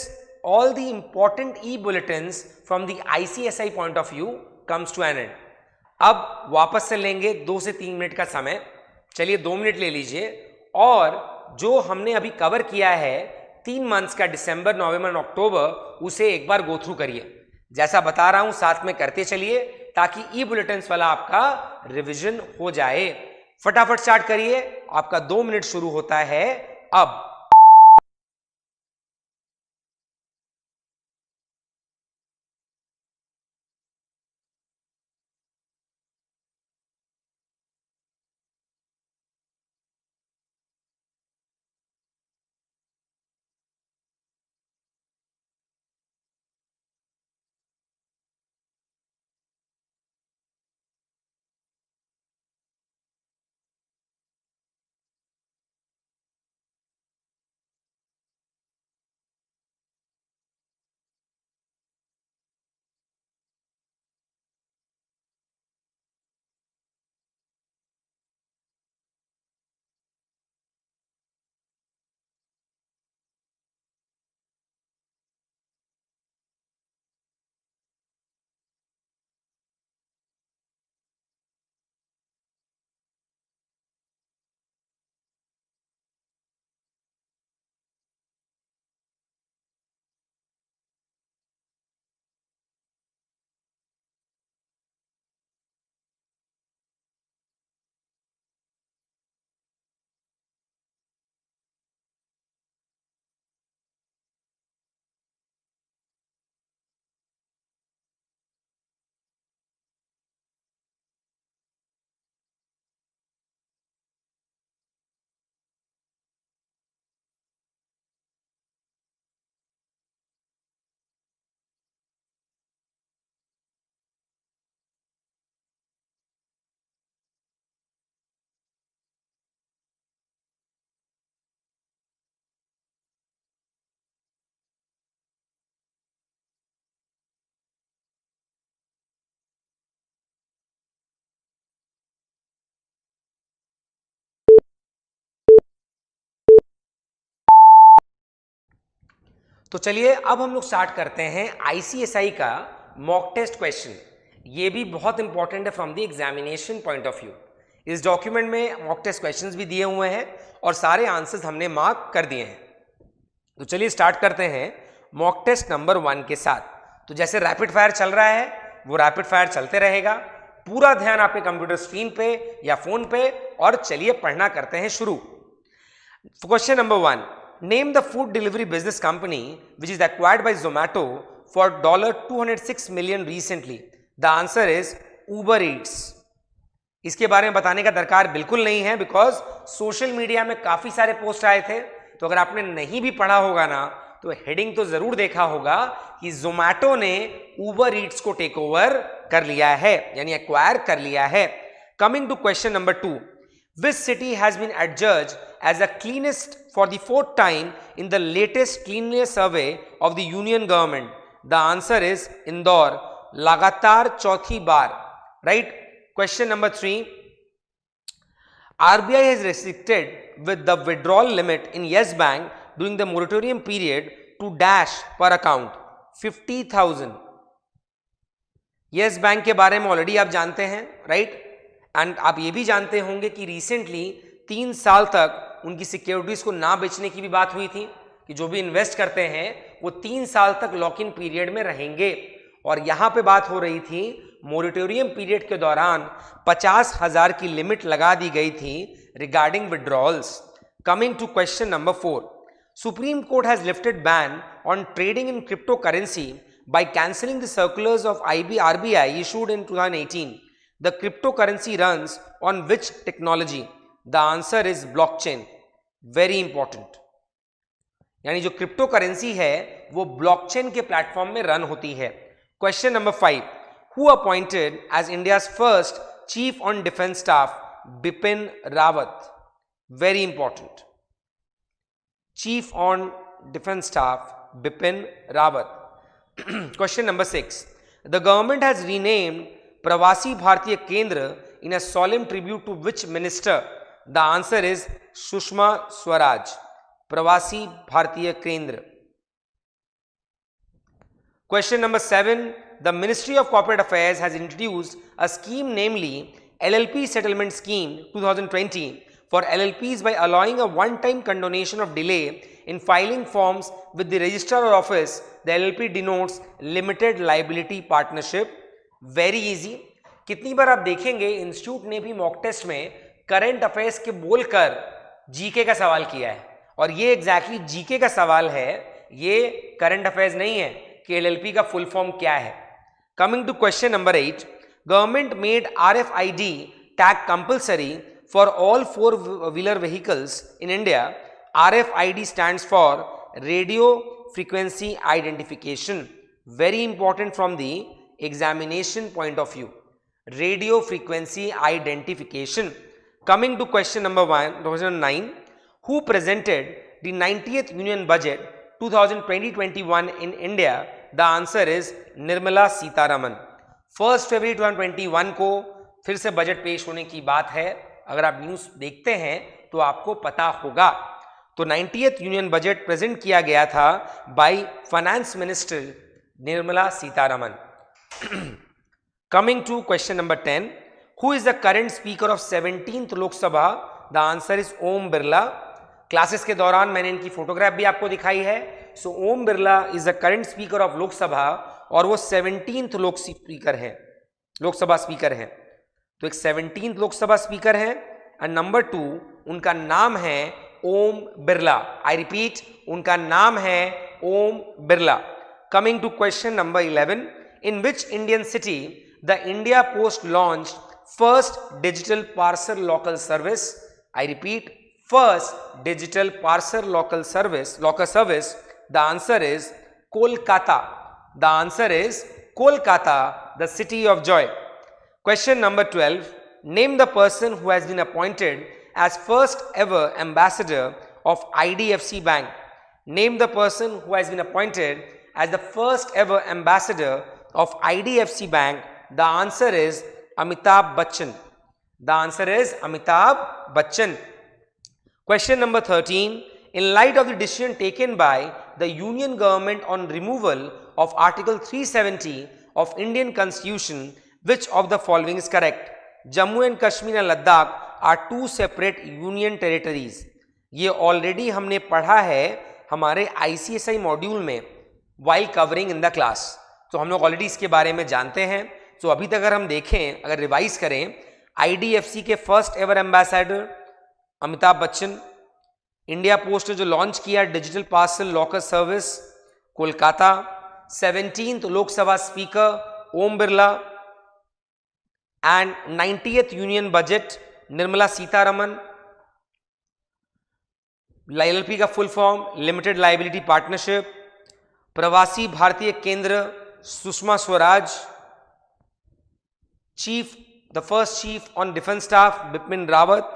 all the important e-bulletins from the ICSI point of view comes to an end. अब वापस से लेंगे 2 से 3 minute का समय. चलिए 2 minute ले लीजिए, और जो हमने अभी कवर किया है 3 मंथ्स का, दिसंबर, नवंबर, अक्टूबर, उसे एक बार गो थ्रू करिए. जैसा बता रहा हूं साथ में करते चलिए, ताकि ई बुलेटिन्स वाला आपका रिवीजन हो जाए. फटाफट स्टार्ट करिए, आपका 2 मिनट शुरू होता है अब. तो चलिए अब हम लोग स्टार्ट करते हैं ICSI का मॉक टेस्ट क्वेश्चन। ये भी बहुत इंपॉर्टेंट है from the examination point of view. इस डॉक्यूमेंट में मॉक टेस्ट क्वेश्चंस भी दिए हुए हैं और सारे आंसर्स हमने मार्क कर दिए हैं। तो चलिए स्टार्ट करते हैं मॉक टेस्ट नंबर 1 के साथ। तो जैसे रैपिड फायर चल रहा है वो रैपिड फायर चलते रहेगा, पूरा ध्यान आपके कंप्यूटर स्क्रीन पे या फोन पे, और चलिए पढ़ना करते हैं शुरू। Question number 1, name the food delivery business company which is acquired by Zomato for $206 million recently. The answer is Uber Eats. इसके बारे में बताने का दरकार बिल्कुल नहीं है बिकॉज सोशल मीडिया में काफी सारे पोस्ट आए थे। तो अगर आपने नहीं भी पढ़ा होगा ना तो हेडिंग तो जरूर देखा होगा कि Zomato ने Uber Eats को टेक ओवर कर लिया है, यानी एक्वायर कर लिया है। Coming to question number 2, which city has been adjudged as the cleanest for the 4th time in the latest cleanliness survey of the union government? The answer is Indore, लगातार चौथी बार, right? Question number 3, RBI has restricted with the withdrawal limit in Yes Bank during the moratorium period to dash per account 50,000. Yes Bank के बारे में already आप जानते हैं, right? And आप ये भी जानते होंगे कि रिसेंटली 3 साल तक उनकी सिक्योरिटीज को ना बेचने की भी बात हुई थी कि जो भी इन्वेस्ट करते हैं वो 3 साल तक लॉक इन पीरियड में रहेंगे। और यहां पे बात हो रही थी मोरेटोरियम पीरियड के दौरान 50,000 की लिमिट लगा दी गई थी regarding withdrawals. Coming to question number 4, supreme court has lifted ban on trading in crypto currency by cancelling the circulars of RBI issued in 2018. The cryptocurrency runs on which technology? The answer is blockchain. Very important. यानी जो crypto currency है वो blockchain के platform में run होती है। Question number 5, who appointed as India's first chief on defense staff? Bipin Rawat. Very important. Chief on defense staff Bipin Rawat. Question number 6, the government has renamed प्रवासी भारतीय केंद्र इन अ solemn tribute to which minister? The answer is Sushma Swaraj, प्रवासी भारतीय केंद्र। Question number 7, the Ministry of Corporate Affairs has introduced a scheme, namely LLP Settlement Scheme 2020 for LLPs by allowing a one-time condonation of delay in filing forms with the registrar office. The LLP denotes limited liability partnership. Very easy. कितनी बार आप देखेंगे institute ने भी mock test में current affairs के बोलकर GK का सवाल किया है, और ये एग्जैक्टली जीके का सवाल है, ये करंट अफेयर्स नहीं है कि एलएलपी का फुल फॉर्म क्या है। Coming to question number 8, government made RFID tag compulsory for all 4-wheeler vehicles in India. RFID stands for radio frequency identification. Very important from the examination point of view. Radio frequency identification. Coming to question number 9, who presented the 90th Union Budget 2020-21 in India? The answer is Nirmala Sitharaman. 1 February 2021 को फिर से budget पेश होने की बात है। अगर आप न्यूज़ देखते हैं तो आपको पता होगा। तो 90th यूनियन बजट प्रेजेंट किया गया था by finance minister Nirmala Sitharaman. Coming to question number 10, who is the current speaker of 17th Lok Sabha? The answer is Om Birla. Classes के दौरान मैंने इनकी फोटोग्राफ भी आपको दिखाई है। So Om Birla is the current speaker of Lok Sabha और वो 17th लोकसभा स्पीकर हैं। तो एक 17th लोकसभा स्पीकर हैं एंड नंबर 2 उनका नाम है ओम बिरला। आई रिपीट, उनका नाम है Om Birla. Coming to question number 11, in which Indian city the India Post launched first digital parcel locker service? I repeat, first digital parcel locker service. The answer is Kolkata. The answer is Kolkata, the city of joy. Question number 12, name the person who has been appointed as first ever ambassador of IDFC Bank. Name the person who has been appointed as the first ever ambassador of IDFC Bank. The answer is Amitabh Bachchan. The answer is Amitabh Bachchan. Question number 13, in light of the decision taken by the Union government on removal of Article 370 of Indian Constitution, which of the following is correct? Jammu and Kashmir and Ladakh are two separate union territories. ये already हमने पढ़ा है हमारे ICSI module में while covering in the class. तो हम लोग already इसके बारे में जानते हैं. तो अभी तक अगर हम देखें, अगर रिवाइज करें, IDFC के first ever ambassador Amitabh Bachchan, India post ने जो लॉन्च किया digital parcel locker service Kolkata, 17th Lok Sabha speaker Om Birla, and 90th union budget Nirmala Sitharaman. LLP का full form limited liability partnership. Pravasi Bharatiya Kendra Sushma Swaraj. Chief the first chief on defence staff Bipin Rawat.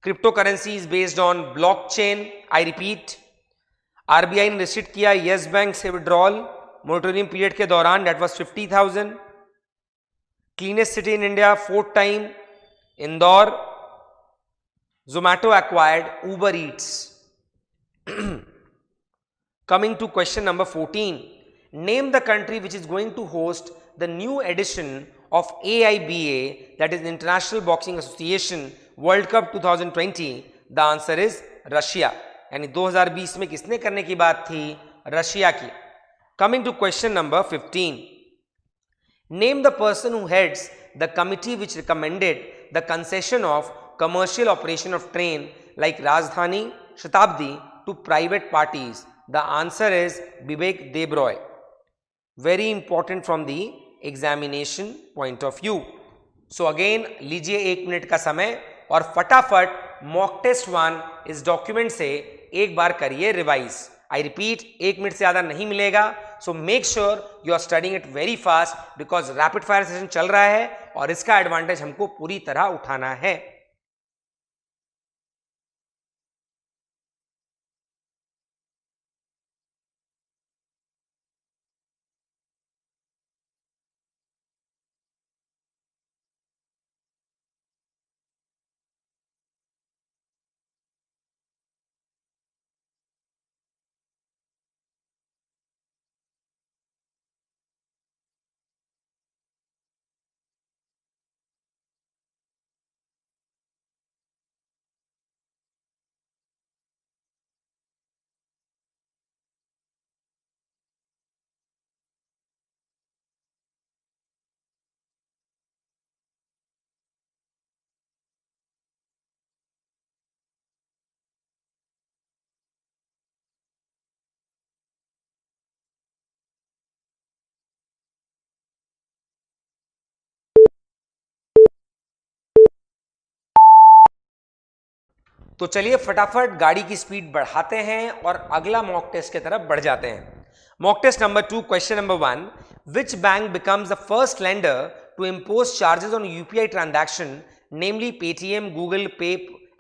Cryptocurrency is based on blockchain. I repeat, RBI ने restrict किया yes bank से withdrawal moratorium period के दौरान, that was 50,000. Cleanest city in India 4th time Indore. Zomato acquired Uber Eats. Coming to question number 14, name the country which is going to host the new edition of AIBA, that is International Boxing Association World Cup 2020. The answer is Russia. यानी 2020 में किसने करने की बात थी? Russia की. Coming to question number 15, name the person who heads the committee which recommended the concession of commercial operation of train like Rajdhani, Shatabdi to private parties. The answer is Vivek Debroy. Very important from the examination point of view. So again लीजिए 1 minute का समय और फटाफट mock test 1 इस document से एक बार करिए revise. I repeat, 1 minute से ज़्यादा नहीं मिलेगा. So make sure you are studying it very fast because rapid fire session चल रहा है और इसका एडवांटेज हमको पूरी तरह उठाना है. तो चलिए फटाफट गाड़ी की स्पीड बढ़ाते हैं और अगला मॉक टेस्ट की तरफ बढ़ जाते हैं. Mock test number 2, question number 1, which bank becomes the first lender to impose charges on UPI transaction, namely Paytm, Google Pay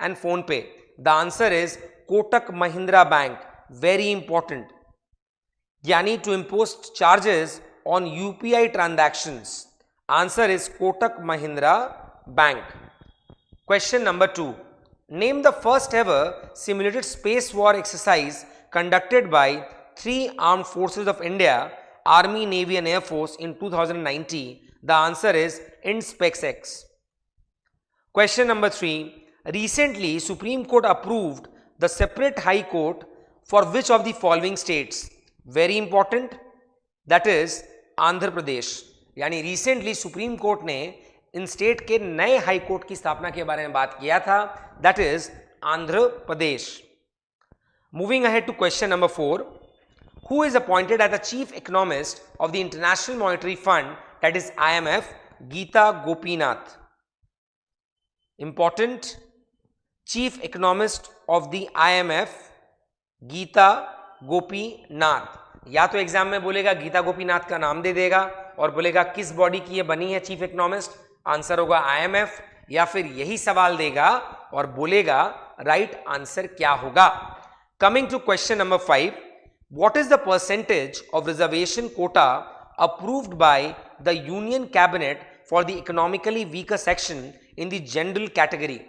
and PhonePe? The answer is Kotak Mahindra bank. Very important. यानी to impose charges on UPI transactions. Answer is Kotak Mahindra bank. Question number 2, name the first ever simulated space war exercise conducted by 3 armed forces of India, Army, Navy and Air Force in 2019. The answer is INSPECX. Question number 3, recently Supreme Court approved the separate High Court for which of the following states? Very important, that is Andhra Pradesh. यानी recently Supreme Court ने इन state के नए high court की स्थापना के बारे में बात किया था, that is Andhra Pradesh. Moving ahead to question number 4, who is appointed as the chief economist of the international monetary fund, that is IMF? Gita Gopinath. Important, chief economist of the IMF Gita Gopinath. या तो एग्जाम में बोलेगा गीता गोपीनाथ का नाम दे देगा और बोलेगा किस बॉडी की ये बनी है चीफ इकोनॉमिस्ट, आंसर होगा IMF, या फिर यही सवाल देगा और बोलेगा राइट आंसर क्या होगा. Coming to question number 5, what is the percentage of reservation quota approved by the union cabinet for the economically weaker section in the general category?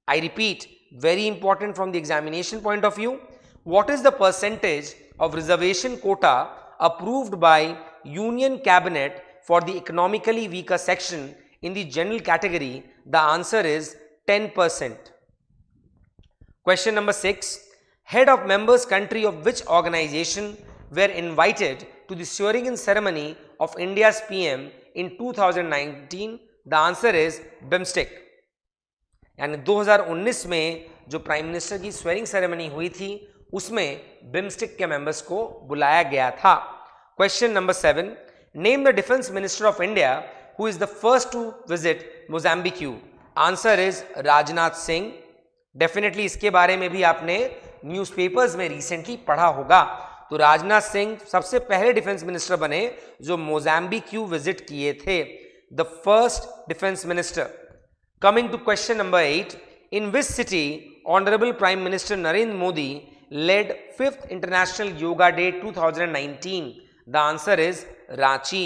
I repeat, very important from the examination point of view. What is the percentage of reservation quota approved by Union Cabinet for the economically weaker section in the general category? The answer is 10%. Question number 6. Head of members country of which organization were invited to the swearing-in ceremony of India's PM in 2019? The answer is BIMSTEC. यानी 2019 में जो prime minister की swearing ceremony हुई थी उसमें बिम्स्टिक के members को बुलाया गया था. Question number 7. Name the defence minister of India who is the first to visit Mozambique. Answer is Rajnath Singh. Definitely इसके बारे में भी आपने न्यूज़पेपर्स में रिसेंटली पढ़ा होगा. तो राजनाथ सिंह सबसे पहले डिफेंस मिनिस्टर बने जो मोजाम्बिक विजिट किए थे. The first defence minister. Coming to question number 8, in which city Honorable Prime Minister Narendra Modi led 5th International Yoga Day 2019? The answer is Ranchi.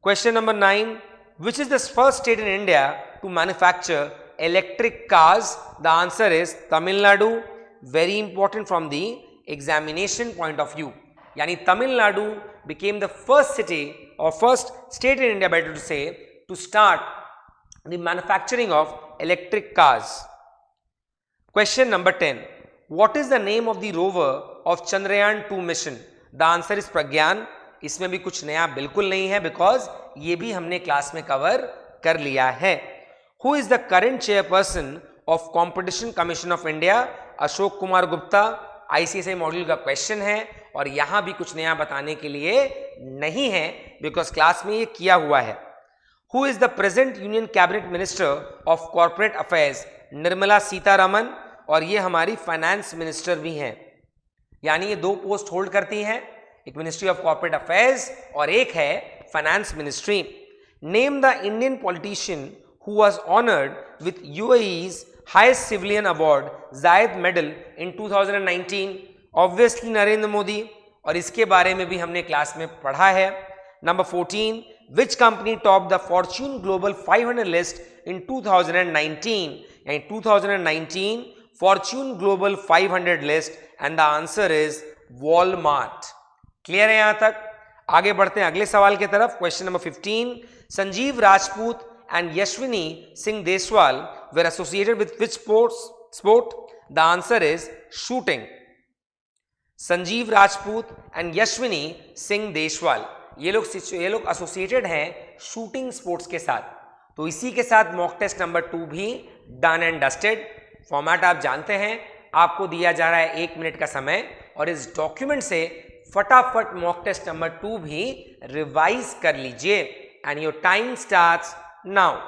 Question number 9, which is the first state in India to manufacture electric cars? The answer is Tamil Nadu. Very important from the examination point of view. Yani Tamil Nadu became the first city or first state in India, better to say, to start the manufacturing of electric cars. Question number 10. What is the name of the rover of Chandrayaan 2 mission? The answer is Pragyan. इसमें भी कुछ नया बिल्कुल नहीं है because ये भी हमने क्लास में कवर कर लिया है. Who is the current chairperson of Competition Commission of India? Ashok Kumar Gupta. ICSI module का क्वेश्चन है और यहां भी कुछ नया बताने के लिए नहीं है बिकॉज क्लास में ये किया हुआ है. Who is the present Union Cabinet Minister of Corporate Affairs? Nirmala Sitharaman. और ये हमारी फाइनेंस मिनिस्टर भी हैं. यानी ये दो पोस्ट होल्ड करती हैं, एक मिनिस्ट्री ऑफ कॉर्पोरेट अफेयर्स और एक है finance ministry. Name the Indian politician who was honoured with UAE's highest civilian award Zayed medal in 2019. Obviously Narendra Modi. और इसके बारे में भी हमने क्लास में पढ़ा है. Number 14. Which company topped the Fortune Global 500 list in 2019? And 2019 Fortune Global 500 list, and the answer is Walmart. Clear है यहां तक? आगे बढ़ते हैं अगले सवाल की तरफ. Question number 15. Sanjeev Rajput and Yashwini Singh Deswal were associated with which sport? The answer is shooting. Sanjeev Rajput and Yashwini Singh Deswal ये लोग एसोसिएटेड हैं शूटिंग स्पोर्ट्स के साथ. तो इसी के साथ मॉक टेस्ट नंबर 2 भी डन एंड डस्टेड. फॉर्मेट आप जानते हैं, आपको दिया जा रहा है 1 मिनट का समय और इस डॉक्यूमेंट से फटाफट मॉक टेस्ट नंबर 2 भी रिवाइज कर लीजिए. And your time starts now.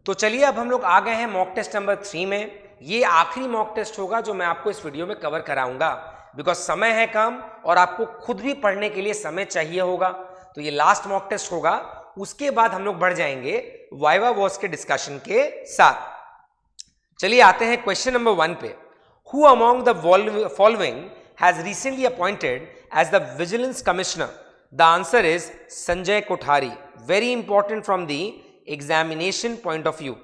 तो चलिए अब हम लोग आ गए हैं मॉक टेस्ट नंबर 3 में. ये आखिरी मॉक टेस्ट होगा जो मैं आपको इस वीडियो में कवर कराऊंगा बिकॉज समय है कम और आपको खुद भी पढ़ने के लिए समय चाहिए होगा. तो ये लास्ट मॉक टेस्ट होगा. उसके बाद हम लोग बढ़ जाएंगे वाइवा वॉस के डिस्कशन के साथ. चलिए आते हैं क्वेश्चन नंबर 1 पे. Who among the following has recently appointed as the vigilance commissioner? The answer is Sanjay Kothari. Very important from the examination point of view.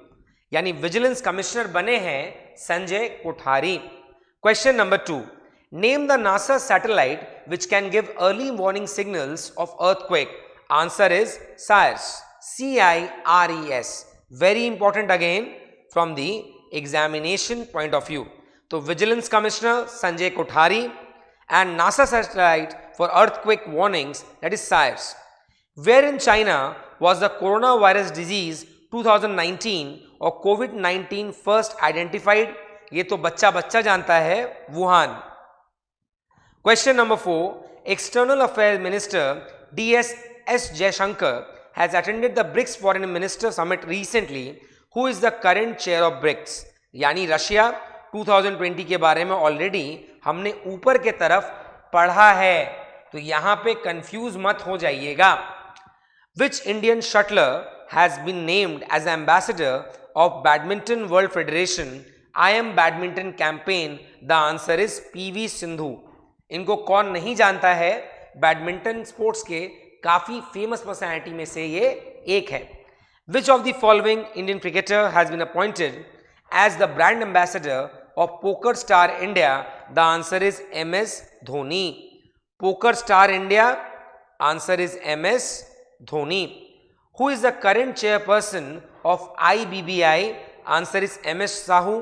यानी विजिलेंस कमिश्नर बने हैं Sanjay Kothari. Question number 2. Name the NASA satellite which can give early warning signals of earthquake? Answer is CIRES. Very important again from the examination point of view. तो vigilance commissioner Sanjay Kothari and NASA satellite for earthquake warnings, that is सायर्स। Where in China was the coronavirus disease 2019 और COVID-19 first identified? ये तो बच्चा बच्चा जानता है, Wuhan. Question number 4, external affairs minister DS Jaishankar has attended the BRICS Foreign Minister Summit recently. Who is the current chair of BRICS? यानी Russia 2020 के बारे में ऑलरेडी हमने ऊपर के तरफ पढ़ा है, तो यहां पे कंफ्यूज मत हो जाइएगा। Which Indian shuttler has been named as ambassador of Badminton World Federation I Am Badminton campaign? The answer is PV Sindhu. इनको कौन नहीं जानता है, बैडमिंटन स्पोर्ट्स के काफी फेमस पर्सनैलिटी में से ये एक है। Which of the following Indian cricketer has been appointed as the brand ambassador of Poker Star India? The answer is MS Dhoni। Poker Star India, answer is MS Dhoni। Who is the current chairperson of IBBI? Answer is MS Sahu।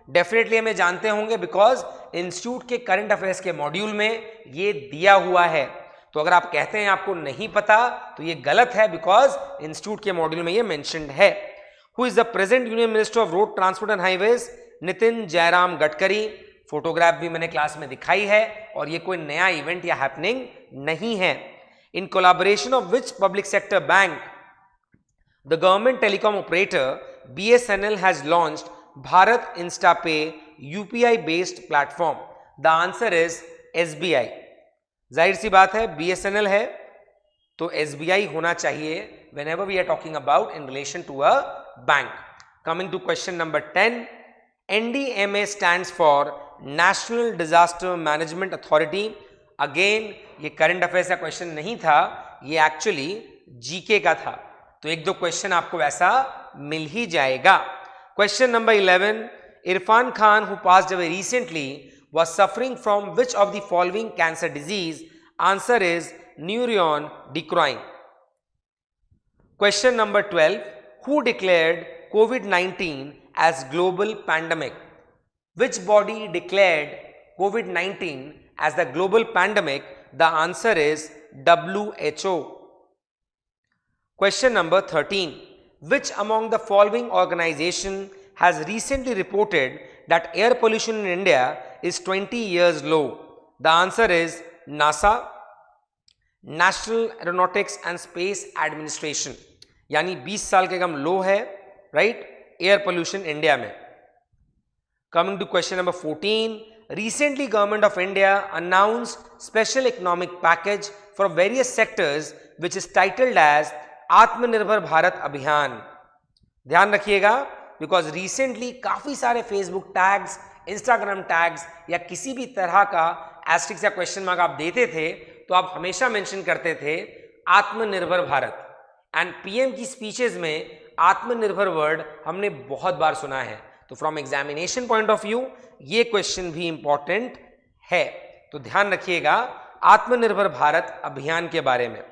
Definitely हमें जानते होंगे because institute के current affairs के module में ये दिया हुआ है। तो अगर आप कहते हैं आपको नहीं पता तो ये गलत है, बिकॉज इंस्टीट्यूट के मॉड्यूल में ये मेंशन्ड है। Who is the present union minister of road transport and highways? Nitin Jairam Gadkari. Photograph भी मैंने क्लास में दिखाई है और ये कोई नया इवेंट या हैपनिंग नहीं है। In collaboration of which public sector bank the government telecom operator BSNL has launched Bharat InstaPay UPI based platform? The answer is SBI। जाहिर सी बात है BSNL है तो SBI होना चाहिए whenever we are talking about in relation to a bank। Coming to question number 10, NDMA stands for National Disaster Management Authority। Again ये current affairs का question नहीं था, ये एक्चुअली जीके का था, तो एक दो क्वेश्चन आपको वैसा मिल ही जाएगा। Question number 11, Irfan Khan who passed away recently was suffering from which of the following cancer disease? Answer is neuroendocrine. Question number 12, who declared COVID-19 as global pandemic? Which body declared COVID-19 as the global pandemic? The answer is WHO। Question number 13, which among the following organization has recently reported that air pollution in India is 20 years low? The answer is NASA, National Aeronautics and Space Administration। यानी 20 साल के कम लो है, right, air pollution India में। Coming to question number 14, recently Government of India announced special economic package for various sectors which is titled as आत्मनिर्भर भारत अभियान। ध्यान रखिएगा because recently काफी सारे फेसबुक टैग्स, इंस्टाग्राम टैग्स या किसी भी तरह का एस्ट्रिक्स या क्वेश्चन मार्क आप देते थे तो आप हमेशा मेंशन करते थे आत्मनिर्भर भारत, एंड पीएम की स्पीचेस में आत्मनिर्भर वर्ड हमने बहुत बार सुना है। तो from examination point of view ये क्वेश्चन भी इंपॉर्टेंट है, तो ध्यान रखिएगा आत्मनिर्भर भारत अभियान के बारे में।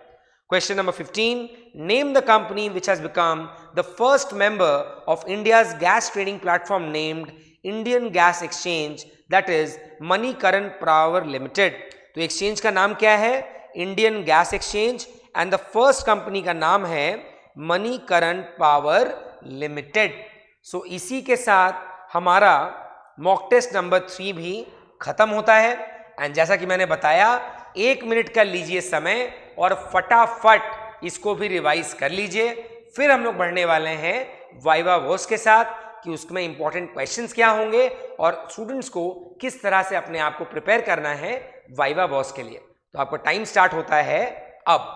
Question number 15, name the company which has become the first member of India's gas trading platform named Indian gas exchange, that is Manikaran power limited. तो एक्सचेंज का नाम क्या है? Indian gas exchange, and the first company का नाम है Manikaran power limited. सो इसी के साथ हमारा मॉक टेस्ट नंबर 3 भी खत्म होता है, एंड जैसा कि मैंने बताया 1 मिनट का लीजिए समय और फटाफट इसको भी रिवाइज कर लीजिए। फिर हम लोग बढ़ने वाले हैं वाइवा वर्स के साथ कि उसमें इंपॉर्टेंट क्वेश्चंस क्या होंगे और स्टूडेंट्स को किस तरह से अपने आप को प्रिपेयर करना है वाइवा वर्स के लिए। तो आपका टाइम स्टार्ट होता है अब।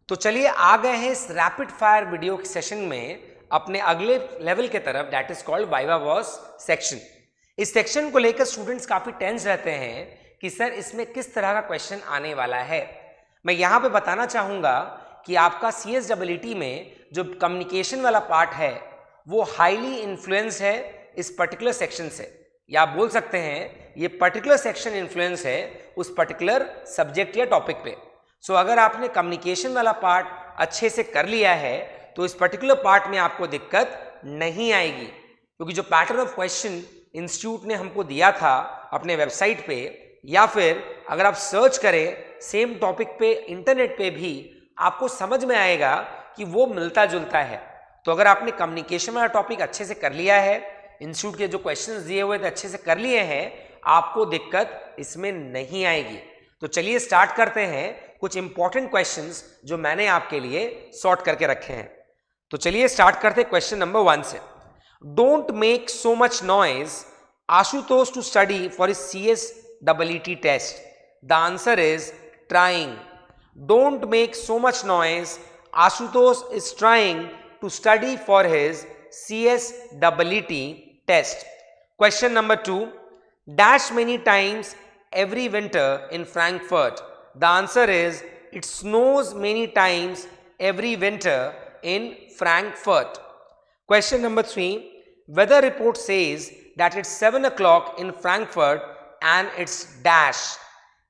तो चलिए आ गए हैं इस रैपिड फायर वीडियो के सेशन में अपने अगले लेवल के तरफ, that is called viva voce section. इस सेक्शन को लेकर स्टूडेंट्स काफी टेंस रहते हैं कि सर इसमें किस तरह का क्वेश्चन आने वाला है। मैं यहां पे बताना चाहूंगा कि आपका CSEE में जो कम्युनिकेशन वाला पार्ट है वो हाईली इन्फ्लुएंस है इस पर्टिकुलर सेक्शन से, या आप बोल सकते हैं ये पर्टिकुलर सेक्शन इन्फ्लुएंस है उस पर्टिकुलर सब्जेक्ट या टॉपिक पे। सो अगर आपने कम्युनिकेशन वाला पार्ट अच्छे से कर लिया है तो इस पर्टिकुलर पार्ट में आपको दिक्कत नहीं आएगी, क्योंकि जो पैटर्न ऑफ क्वेश्चन इंस्टीट्यूट ने हमको दिया था अपने वेबसाइट पे, या फिर अगर आप सर्च करें सेम टॉपिक पे इंटरनेट पे भी, आपको समझ में आएगा कि वो मिलता जुलता है। तो अगर आपने कम्युनिकेशन वाला टॉपिक अच्छे से कर लिया है, इंस्टीट्यूट के जो क्वेश्चंस दिए हुए थे अच्छे से कर लिए हैं, आपको दिक्कत इसमें नहीं आएगी। तो चलिए स्टार्ट करते हैं कुछ इंपॉर्टेंट क्वेश्चंस जो मैंने आपके लिए सॉर्ट करके रखे हैं। तो चलिए स्टार्ट करते हैं क्वेश्चन नंबर 1 से। Don't make so much noise Ashutosh to study for his CSEE test. The answer is trying. Don't make so much noise Ashutosh is trying to study for his CSEE test. Question number 2. Dash many times every winter in Frankfurt. The answer is it snows many times every winter in Frankfurt. Question number 3. Weather report says that it's 7 o'clock in Frankfurt and it's dash.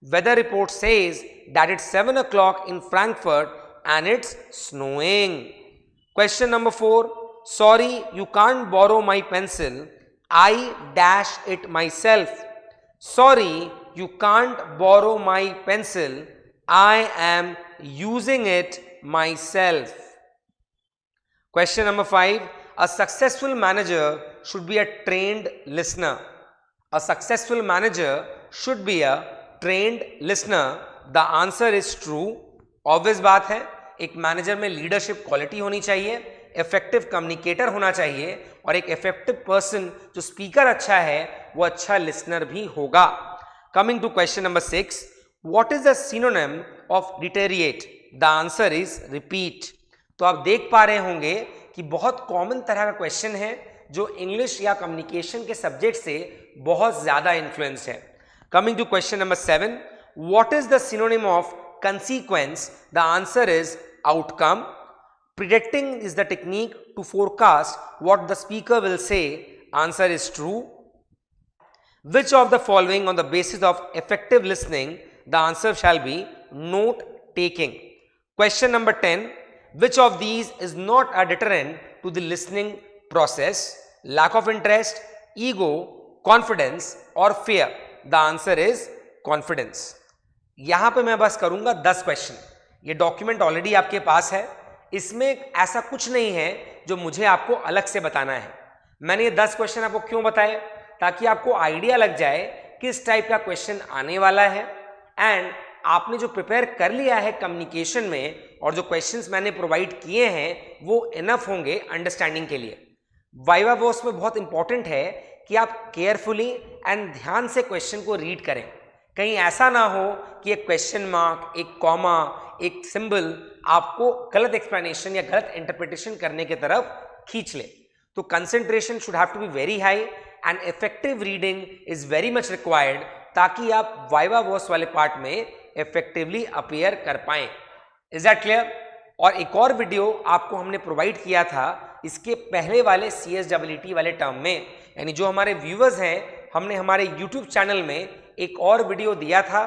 Weather report says that it's 7 o'clock in Frankfurt and it's snowing. Question number 4. Sorry, you can't borrow my pencil. I dash it myself. Sorry, you can't borrow my pencil. I am using it myself. Question number 5. A successful manager should be a trained listener. A successful manager should be a trained listener. The answer is true. Obvious बात है, एक manager में leadership quality होनी चाहिए, effective communicator होना चाहिए, और एक इफेक्टिव पर्सन जो स्पीकर अच्छा है वो अच्छा लिसनर भी होगा। Coming to question number 6. What is the synonym of deteriorate? The answer is repeat. तो आप देख पा रहे होंगे कि बहुत कॉमन तरह का क्वेश्चन है जो इंग्लिश या कम्युनिकेशन के सब्जेक्ट से बहुत ज्यादा इन्फ्लुएंस है। Coming to question number 7. What is the synonym of consequence? The answer is outcome. Predicting is the technique to forecast what the speaker will say. Answer is true. Which of the following on the basis of effective listening? The answer shall be note taking. Question number 10. Which of these is not a deterrent to the listening process? Lack of interest, ego, confidence or fear? The answer is confidence. यहां पे मैं बस करूंगा 10 question. ये document already आपके पास है, इसमें ऐसा कुछ नहीं है जो मुझे आपको अलग से बताना है। मैंने ये 10 क्वेश्चन आपको क्यों बताए? ताकि आपको आइडिया लग जाए किस टाइप का क्वेश्चन आने वाला है, एंड आपने जो प्रिपेयर कर लिया है कम्युनिकेशन में और जो क्वेश्चंस मैंने प्रोवाइड किए हैं वो इनफ होंगे अंडरस्टैंडिंग के लिए। वाइवा वॉस में बहुत इंपॉर्टेंट है कि आप केयरफुली एंड ध्यान से क्वेश्चन को रीड करें। कहीं ऐसा ना हो कि एक क्वेश्चन मार्क, एक कॉमा, एक सिंबल आपको गलत एक्सप्लेनेशन या गलत इंटरप्रिटेशन करने की तरफ खींच ले। तो concentration should have to be very high and effective reading is very much required, ताकि आप वाइवा वॉस वाले पार्ट में इफेक्टिवली अपीयर कर पाएं। Is that clear? और एक और वीडियो आपको हमने प्रोवाइड किया था इसके पहले वाले CSEE वाले टर्म में, यानी जो हमारे व्यूअर्स हैं, हमने हमारे यूट्यूब चैनल में एक और वीडियो दिया था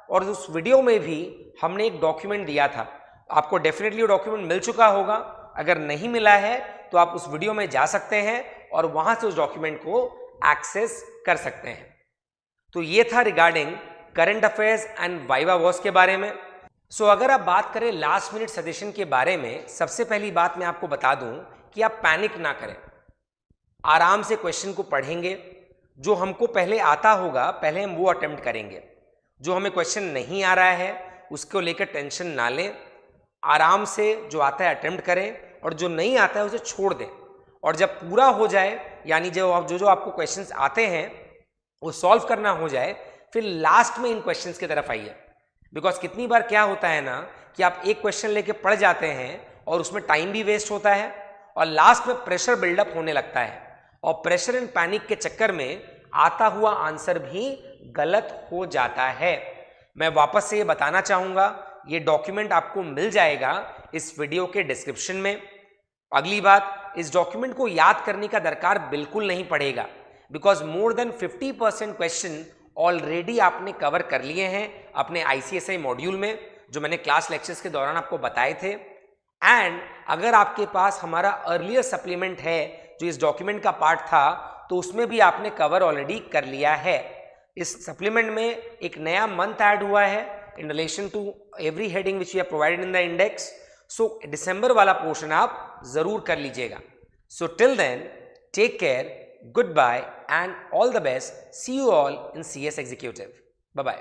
और उस वीडियो में भी हमने एक डॉक्यूमेंट दिया था। आपको डेफिनेटली वो डॉक्यूमेंट मिल चुका होगा। अगर नहीं मिला है तो आप उस वीडियो में जा सकते हैं और वहां से उस डॉक्यूमेंट को एक्सेस कर सकते हैं। तो ये था regarding current affairs and viva voce के बारे में। सो अगर आप बात करें लास्ट मिनट सजेशन के बारे में, सबसे पहली बात मैं आपको बता दूं कि आप पैनिक ना करें, आराम से क्वेश्चन को पढ़ेंगे। जो हमको पहले आता होगा पहले हम वो अटेम्प्ट करेंगे। जो हमें क्वेश्चन नहीं आ रहा है उसको लेकर टेंशन ना लें, आराम से जो आता है अटेम्प्ट करें और जो नहीं आता है उसे छोड़ दें। और जब पूरा हो जाए, यानी जो आपको क्वेश्चंस आते हैं वो सॉल्व करना हो जाए, फिर लास्ट में इन क्वेश्चंस की तरफ आइए। बिकॉज कितनी बार क्या होता है ना कि आप एक क्वेश्चन लेके पढ़ जाते हैं और उसमें टाइम भी वेस्ट होता है और लास्ट में प्रेशर बिल्डअप होने लगता है और प्रेशर एंड पैनिक के चक्कर में आता हुआ आंसर भी गलत हो जाता है। मैं वापस से ये बताना चाहूंगा, ये डॉक्यूमेंट आपको मिल जाएगा इस वीडियो के डिस्क्रिप्शन में। अगली बात, इस डॉक्यूमेंट को याद करने का दरकार बिल्कुल नहीं पड़ेगा, because more than 50% question already आपने कवर कर लिए हैं अपने ICSI मॉड्यूल में, जो मैंने क्लास लेक्चर्स के दौरान आपको बताए थे। एंड अगर आपके पास हमारा अर्लियर सप्लीमेंट है जो इस डॉक्यूमेंट का पार्ट था, तो उसमें भी आपने कवर ऑलरेडी कर लिया है। इस सप्लीमेंट में एक नया मंथ ऐड हुआ है in relation to every heading which we have provided in the index. So दिसंबर वाला पोर्शन आप जरूर कर लीजिएगा। So till then, take care, goodbye and all the best. See you all in CS Executive. Bye bye.